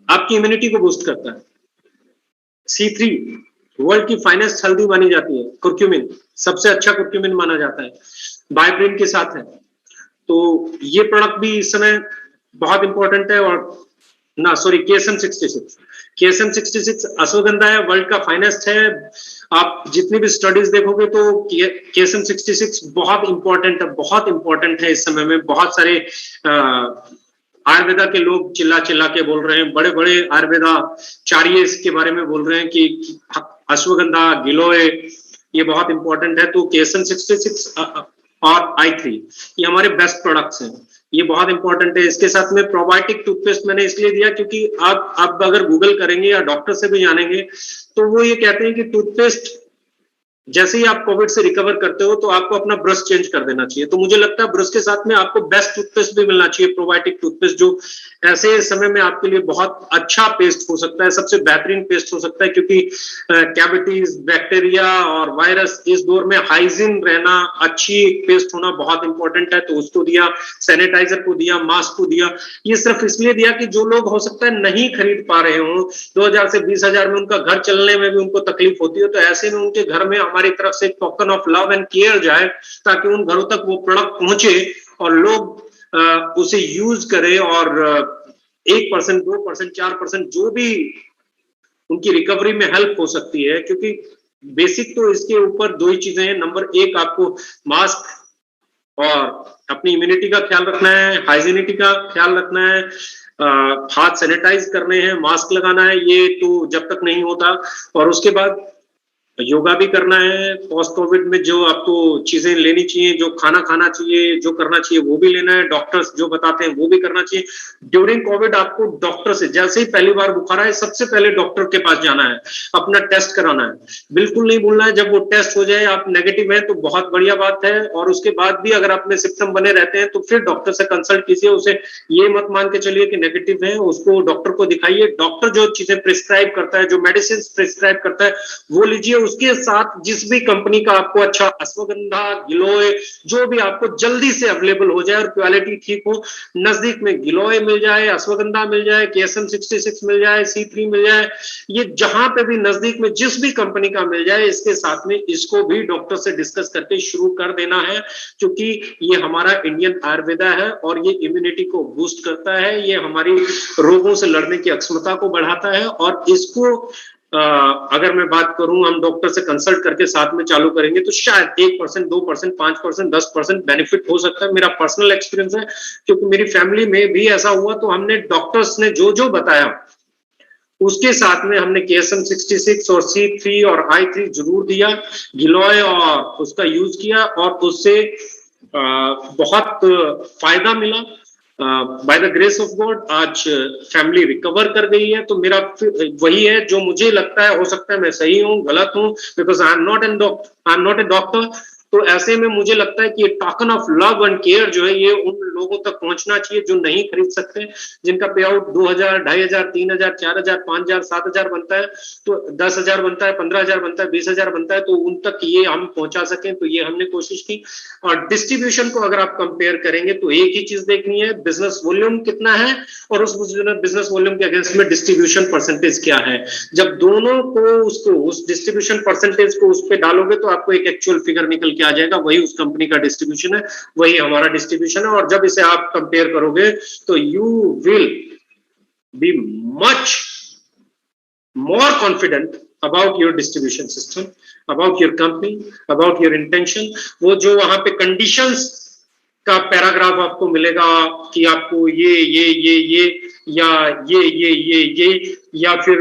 आपकी इम्यूनिटी को बूस्ट करता है। C3 वर्ल्ड की फाइनेस्ट हल्दी मानी जाती है, कुर्क्यूमिन सबसे अच्छा कुर्क्यूमिन माना जाता है, बायोप्रिन के साथ है। तो ये प्रोडक्ट भी इस समय बहुत इंपॉर्टेंट है। और ना सॉरी, KSM66 अश्वगंधा है, वर्ल्ड का फाइनेस्ट है। आप जितनी भी स्टडीज देखोगे तो KSM66 बहुत इंपॉर्टेंट है, बहुत इंपॉर्टेंट है इस समय में। बहुत सारे आयुर्वेदा के लोग चिल्ला चिल्ला के बोल रहे हैं, बड़े बड़े आयुर्वेदा चार्य इसके बारे में बोल रहे हैं कि अश्वगंधा, गिलोय ये बहुत इंपॉर्टेंट है। तो KSM66 और i3 ये हमारे बेस्ट प्रोडक्ट्स हैं, ये बहुत इंपॉर्टेंट है। इसके साथ में प्रोबायोटिक टूथपेस्ट मैंने इसलिए दिया क्योंकि आप अगर गूगल करेंगे या डॉक्टर से भी जानेंगे तो वो ये कहते हैं कि टूथपेस्ट जैसे ही आप कोविड से रिकवर करते हो तो आपको अपना ब्रश चेंज कर देना चाहिए। तो मुझे लगता है ब्रश के साथ में आपको बेस्ट टूथपेस्ट भी मिलना चाहिए, प्रोबायोटिक टूथपेस्ट, जो ऐसे समय में आपके लिए बहुत अच्छा पेस्ट हो सकता है, सबसे बेहतरीन पेस्ट हो सकता है, क्योंकि कैविटीज, बैक्टीरिया और वायरस, इस दौर में हाइजीन रहना, अच्छी पेस्ट होना बहुत इंपॉर्टेंट है। तो उसको दिया, सैनिटाइजर को दिया, मास्क को दिया। ये सिर्फ इसलिए दिया कि जो लोग हो सकता है नहीं खरीद पा रहे हो, 2000 से 20,000 में उनका घर चलने में भी उनको तकलीफ होती है, तो ऐसे में उनके घर में हमारी तरफ से token of love and care जाए, ताकि उन घरों तक वो प्रोडक्ट पहुंचे और लोग उसे यूज करें, और 1%, 2%, 4% जो भी उनकी रिकवरी में हेल्प हो सकती है। क्योंकि बेसिक तो इसके ऊपर दो ही चीजें हैं। नंबर एक, आपको मास्क और अपनी इम्यूनिटी का ख्याल रखना है, हाइजीनिटी का ख्याल रखना है, हाथ सैनिटाइज करने हैं, मास्क लगाना है, ये तो जब तक नहीं होता। और उसके बाद योगा भी करना है। पोस्ट कोविड में जो आपको चीजें लेनी चाहिए, जो खाना खाना चाहिए, जो करना चाहिए वो भी लेना है, डॉक्टर्स जो बताते हैं वो भी करना चाहिए। ड्यूरिंग कोविड आपको डॉक्टर से, जैसे ही पहली बार बुखार आए, सबसे पहले डॉक्टर के पास जाना है, अपना टेस्ट कराना है। बिल्कुल नहीं भूलना है, जब वो टेस्ट हो जाए, आप नेगेटिव है तो बहुत बढ़िया बात है, और उसके बाद भी अगर आप में सिम्टम बने रहते हैं तो फिर डॉक्टर से कंसल्ट कीजिए। उसे ये मत मान के चलिए कि नेगेटिव है, उसको डॉक्टर को दिखाइए। डॉक्टर जो चीजें प्रिस्क्राइब करता है, जो मेडिसिन प्रिस्क्राइब करता है, वो लीजिए। उसके साथ जिस भी कंपनी का आपको अच्छा अश्वगंधा, गिलोय, जो भी आपको जल्दी से अवेलेबल हो जाए और क्वालिटी ठीक हो, नजदीक में गिलोय मिल जाए, अश्वगंधा मिल जाए, KSM 66 मिल जाए, C3 मिल जाए, ये जहां पे भी नजदीक में जिस भी कंपनी का मिल जाए, इसके साथ में इसको भी डॉक्टर से डिस्कस करके शुरू कर देना है। क्योंकि ये हमारा इंडियन आयुर्वेदा है और ये इम्यूनिटी को बूस्ट करता है, ये हमारी रोगों से लड़ने की क्षमता को बढ़ाता है। और इसको अगर मैं बात करूं, हम डॉक्टर से कंसल्ट करके साथ में चालू करेंगे तो शायद 1%, 2%, 5%, 10% बेनिफिट हो सकता है। मेरा पर्सनल एक्सपीरियंस है, क्योंकि मेरी फैमिली में भी ऐसा हुआ। तो हमने डॉक्टर्स ने जो जो बताया, उसके साथ में हमने KSM 66 और C3 और I3 जरूर दिया, गिलोय और उसका यूज किया, और उससे बहुत फायदा मिला। By the grace of God आज फैमिली रिकवर कर गई है। तो मेरा वही है जो मुझे लगता है, हो सकता है मैं सही हूँ, गलत हूँ, because I am not a doctor. तो ऐसे में मुझे लगता है कि ये token of love and care जो है, ये उन लोगों तक पहुंचना चाहिए जो नहीं खरीद सकते, जिनका पे आउट 2,000, 2,500, 3,000, 4,000, 5,000, 7,000 बनता है, तो 10,000 बनता है, 15,000 बनता है, 20,000 बनता है, तो उन तक ये हम पहुंचा सकें। तो ये हमने कोशिश की। और डिस्ट्रीब्यूशन को अगर आप कंपेयर करेंगे तो एक ही चीज देखनी है, बिजनेस वॉल्यूम कितना है, और उस बिजनेस वॉल्यूम के अगेंस्ट में डिस्ट्रीब्यूशन परसेंटेज क्या है। जब दोनों को उसको उस डिस्ट्रीब्यूशन परसेंटेज को उस पर डालोगे तो आपको एक एक्चुअल फिगर निकल आ जाएगा। वही उस कंपनी का डिस्ट्रीब्यूशन है, वही हमारा डिस्ट्रीब्यूशन है। और जब इसे आप कंपेयर करोगे तो you will be much more confident about your distribution system, about your company, about your intention. वो जो वहां पे कंडीशंस का पैराग्राफ आपको मिलेगा कि आपको ये या ये या फिर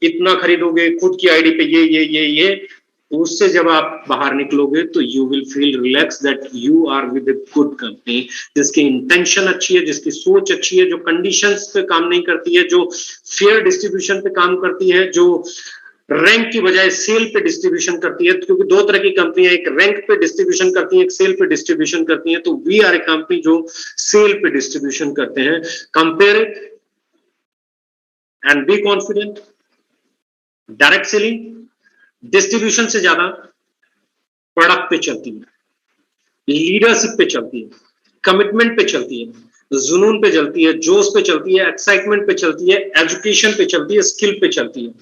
इतना खरीदोगे खुद की आईडी पे ये, उससे जब आप बाहर निकलोगे तो you will feel relax that you are with a good company, जिसकी इंटेंशन अच्छी है, जिसकी सोच अच्छी है, जो कंडीशंस पे काम नहीं करती है, जो फेयर डिस्ट्रीब्यूशन पे काम करती है, जो रैंक की बजाय सेल पे डिस्ट्रीब्यूशन करती है। क्योंकि दो तरह की कंपनियां, एक रैंक पे डिस्ट्रीब्यूशन करती है, एक सेल पे डिस्ट्रीब्यूशन करती है। तो वी आर ए कंपनी जो सेल पे डिस्ट्रीब्यूशन करते हैं। Compare it and be confident. Direct selling distribution से ज्यादा प्रोडक्ट पे चलती है, लीडरशिप पे चलती है, कमिटमेंट पे चलती है, जुनून पे चलती है, जोश पे चलती है, एक्साइटमेंट पे चलती है, एजुकेशन पे चलती है, स्किल पे चलती है।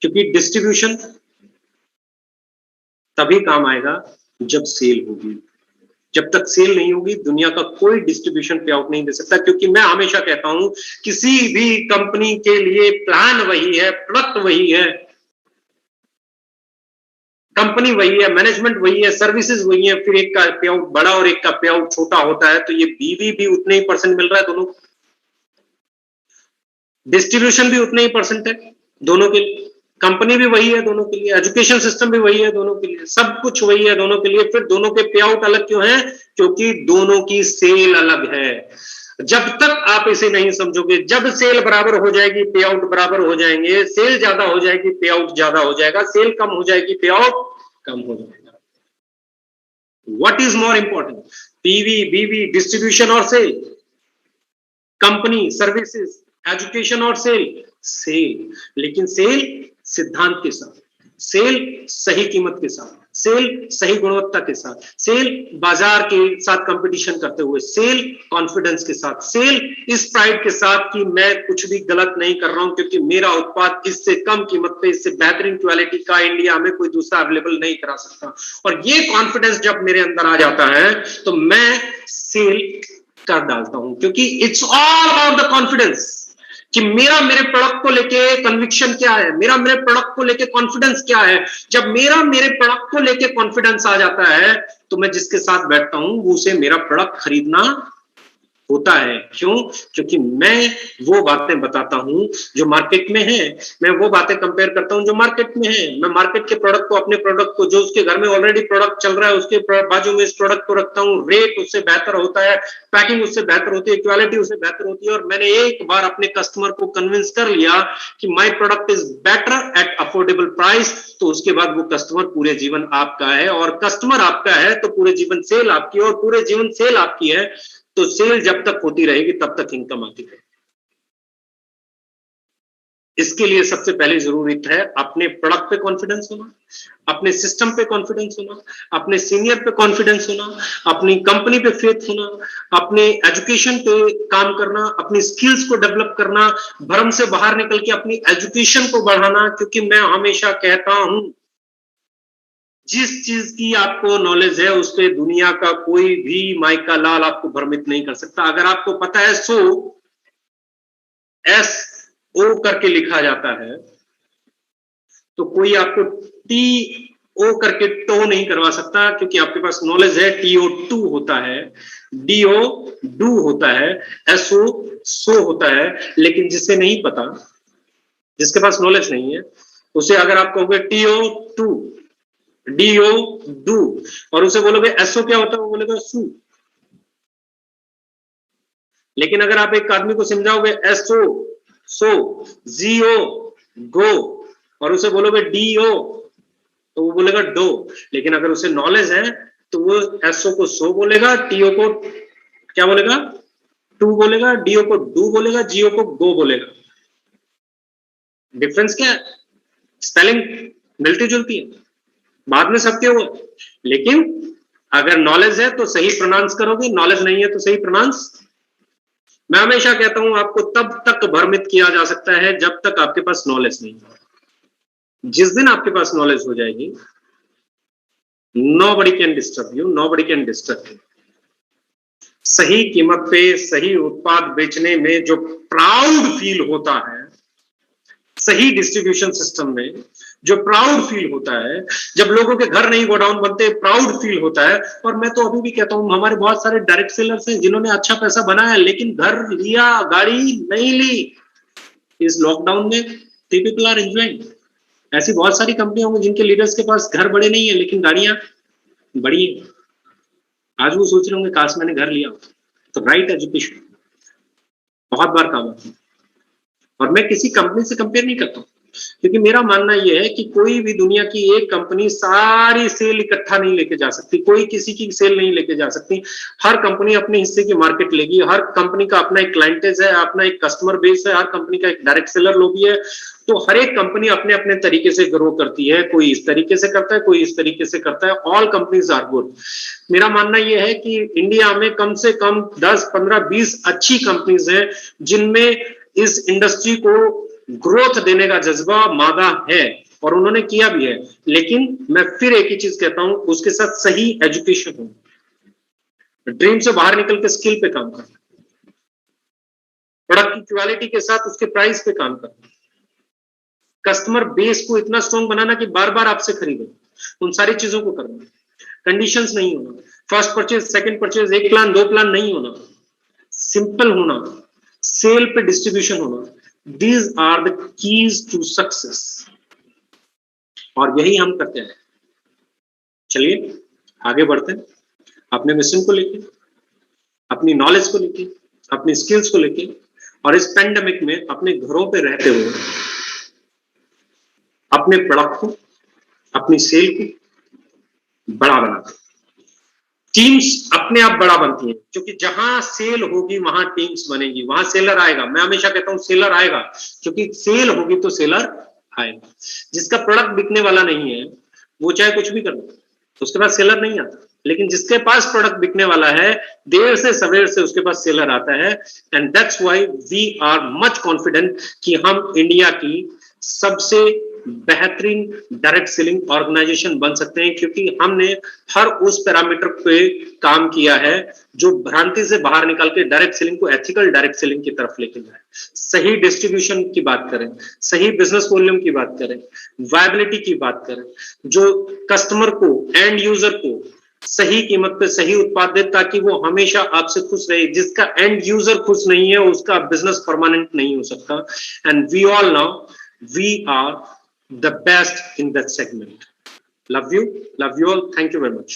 क्योंकि डिस्ट्रीब्यूशन तभी काम आएगा जब सेल होगी। जब तक सेल नहीं होगी, दुनिया का कोई डिस्ट्रीब्यूशन पे आउट नहीं दे सकता। क्योंकि मैं हमेशा कहता हूं, किसी भी कंपनी के लिए प्लान वही है, प्रोडक्ट वही है, कंपनी वही है, मैनेजमेंट वही है, सर्विसेज वही है, फिर एक का पे आउट बड़ा और एक का पे आउट छोटा होता है। तो ये बीवी भी उतने ही परसेंट मिल रहा है दोनों, डिस्ट्रीब्यूशन भी उतने ही परसेंट है दोनों के लिए, कंपनी भी वही है दोनों के लिए, एजुकेशन सिस्टम भी वही है दोनों के लिए, सब कुछ वही है दोनों के लिए। फिर दोनों के पे आउट अलग क्यों है? क्योंकि दोनों की सेल अलग है। जब तक आप इसे नहीं समझोगे, जब सेल बराबर हो जाएगी पे आउट बराबर हो जाएंगे, सेल ज्यादा हो जाएगी पे आउट ज्यादा हो जाएगा, सेल कम हो जाएगी पे आउट कम हो जाएगा। What is more important, PV, बीवी, डिस्ट्रीब्यूशन और सेल, कंपनी, सर्विसेज, एजुकेशन और सेल? सेल, लेकिन सेल सिद्धांत के साथ, सेल सही कीमत के साथ, सेल सही गुणवत्ता के साथ, सेल बाजार के साथ कंपटीशन करते हुए, सेल कॉन्फिडेंस के साथ, सेल इस प्राइड के साथ कि मैं कुछ भी गलत नहीं कर रहा हूं क्योंकि मेरा उत्पाद इससे कम कीमत पे, इससे बेहतरीन क्वालिटी का इंडिया में कोई दूसरा अवेलेबल नहीं करा सकता। और ये कॉन्फिडेंस जब मेरे अंदर आ जाता है तो मैं सेल कर डालता हूं, क्योंकि it's all about the confidence कि मेरा मेरे प्रोडक्ट को लेके कन्विक्शन क्या है, मेरा मेरे प्रोडक्ट को लेके कॉन्फिडेंस क्या है। जब मेरा मेरे प्रोडक्ट को लेके कॉन्फिडेंस आ जाता है तो मैं जिसके साथ बैठता हूं वो उसे मेरा प्रोडक्ट खरीदना होता है। क्यों? क्योंकि मैं वो बातें बताता हूं जो मार्केट में है, मैं वो बातें कंपेयर करता हूं जो मार्केट में है। मैं मार्केट के प्रोडक्ट को, अपने प्रोडक्ट को, जो उसके घर में ऑलरेडी प्रोडक्ट चल रहा है उसके बाजू में इस प्रोडक्ट को रखता हूं। रेट उससे बेहतर होता है, पैकिंग उससे बेहतर होती है, क्वालिटी उससे बेहतर होती है, और मैंने एक बार अपने कस्टमर को कन्विंस कर लिया कि my product is better at affordable price, तो उसके बाद वो कस्टमर पूरे जीवन आपका है। और कस्टमर आपका है तो पूरे जीवन सेल आपकी है, और पूरे जीवन सेल आपकी है तो सेल जब तक होती रहेगी तब तक इनकम आती रहेगी। इसके लिए सबसे पहले जरूरी है अपने प्रोडक्ट पे कॉन्फिडेंस होना, अपने सिस्टम पे कॉन्फिडेंस होना, अपने सीनियर पे कॉन्फिडेंस होना, अपनी कंपनी पे फेथ होना, अपने एजुकेशन पे काम करना, अपनी स्किल्स को डेवलप करना, भ्रम से बाहर निकल के अपनी एजुकेशन को बढ़ाना। क्योंकि मैं हमेशा कहता हूं जिस चीज की आपको नॉलेज है उस पे दुनिया का कोई भी माइका लाल आपको भ्रमित नहीं कर सकता। अगर आपको पता है सो SO करके लिखा जाता है तो कोई आपको TO करके टो नहीं करवा सकता, क्योंकि आपके पास नॉलेज है। TO2 होता है, DO डू होता है, SO सो होता है। लेकिन जिससे नहीं पता, जिसके पास नॉलेज नहीं है, उसे अगर आप कहोगे TO2 DO डू और उसे बोलोगे SO क्या होता है, वो बोलेगा सू। लेकिन अगर आप एक आदमी को समझाओगे SO सो, GO गो, और उसे बोलोगे DO तो वो बोलेगा डो। लेकिन अगर उसे नॉलेज है तो वो SO को सो बोलेगा, TO को क्या बोलेगा, टू बोलेगा, DO को डू बोलेगा, GO को गो बोलेगा। डिफरेंस क्या है? स्पेलिंग मिलती जुलती है, बाद में सबके हुए, लेकिन अगर नॉलेज है तो सही प्रोनाउंस करोगे, नॉलेज नहीं है तो सही प्रोनाउंस। मैं हमेशा कहता हूं आपको तब तक भ्रमित किया जा सकता है जब तक आपके पास नॉलेज नहीं है। जिस दिन आपके पास नॉलेज हो जाएगी, nobody can disturb you, nobody can disturb you. सही कीमत पे सही उत्पाद बेचने में जो प्राउड फील होता है, सही डिस्ट्रीब्यूशन सिस्टम में जो प्राउड फील होता है, जब लोगों के घर नहीं गोडाउन बनते, प्राउड फील होता है। और मैं तो अभी भी कहता हूं हमारे बहुत सारे डायरेक्ट सेलर्स हैं जिन्होंने अच्छा पैसा बनाया लेकिन घर लिया, गाड़ी नहीं ली। इस लॉकडाउन में पीपल आर एंजॉयिंग। ऐसी बहुत सारी कंपनियां होंगी जिनके लीडर्स के पास घर बड़े नहीं है लेकिन गाड़ियां बड़ी है। आज वो सोच रहे होंगे काश मैंने घर लिया। तो राइट एजुकेशन बहुत बार काम आता है। और मैं किसी कंपनी से कंपेयर नहीं करता हूं, क्योंकि मेरा मानना यह है कि कोई भी दुनिया की एक कंपनी सारी सेल इकट्ठा नहीं लेके जा सकती, कोई किसी की सेल नहीं लेके जा सकती। हर कंपनी अपने हिस्से की मार्केट लेगी, हर कंपनी का अपना एक क्लाइंटेज है, अपना एक कस्टमर बेस है, हर कंपनी का एक डायरेक्ट सेलर लॉबी है। तो हर एक कंपनी अपने अपने तरीके से ग्रो करती है, कोई इस तरीके से करता है, कोई इस तरीके से करता है। All companies are good. मेरा मानना यह है कि इंडिया में कम से कम 10, 15, 20 अच्छी कंपनीज हैं जिनमें इस इंडस्ट्री को ग्रोथ देने का जज्बा मादा है और उन्होंने किया भी है। लेकिन मैं फिर एक ही चीज कहता हूं, उसके साथ सही एजुकेशन हो, ड्रीम से बाहर निकल के स्किल पे काम करना, प्रोडक्ट की क्वालिटी के साथ उसके प्राइस पे काम करना, कस्टमर बेस को इतना स्ट्रॉन्ग बनाना कि बार बार आपसे खरीदे, उन सारी चीजों को करना। कंडीशंस नहीं होना, फर्स्ट परचेज, सेकंड परचेज, एक प्लान, दो प्लान नहीं होना, सिंपल होना, सेल पे डिस्ट्रीब्यूशन होना। These are the keys to success। और यही हम करते हैं। चलिए आगे बढ़ते हैं अपने मिशन को लेके, अपनी नॉलेज को लेके, अपनी स्किल्स को लेके, और इस पेंडेमिक में अपने घरों पे रहते हुए अपने प्रोडक्ट को, अपनी सेल को, बड़ा बनाते हैं। टीम्स अपने आप बड़ा बनती हैं, क्योंकि जहां सेल होगी वहां टीम्स बनेगी, वहां सेलर आएगा। मैं हमेशा कहता हूं सेलर आएगा, क्योंकि सेल होगी तो सेलर आएगा। जिसका प्रोडक्ट बिकने वाला नहीं है वो चाहे कुछ भी कर लो, तो उसके पास सेलर नहीं आता। लेकिन जिसके पास प्रोडक्ट बिकने वाला है, देर से सवेर से उसके पास सेलर आता है। And that's why we are much confident कि हम इंडिया की सबसे बेहतरीन डायरेक्ट सेलिंग ऑर्गेनाइजेशन बन सकते हैं, क्योंकि हमने हर उस पैरामीटर पे काम किया है जो भ्रांति से बाहर निकाल के डायरेक्ट सेलिंग को एथिकल डायरेक्ट सेलिंग की तरफ लेके जाए। सही डिस्ट्रीब्यूशन की बात करें, सही बिजनेस वॉल्यूम की बात करें, वायबिलिटी की बात करें, जो कस्टमर को, एंड यूजर को सही कीमत पे सही उत्पाद दे, ताकि वो हमेशा आपसे खुश रहे। जिसका एंड यूजर खुश नहीं है उसका बिजनेस परमानेंट नहीं हो सकता। And we all now we are the best in that segment. Love you all. Thank you very much.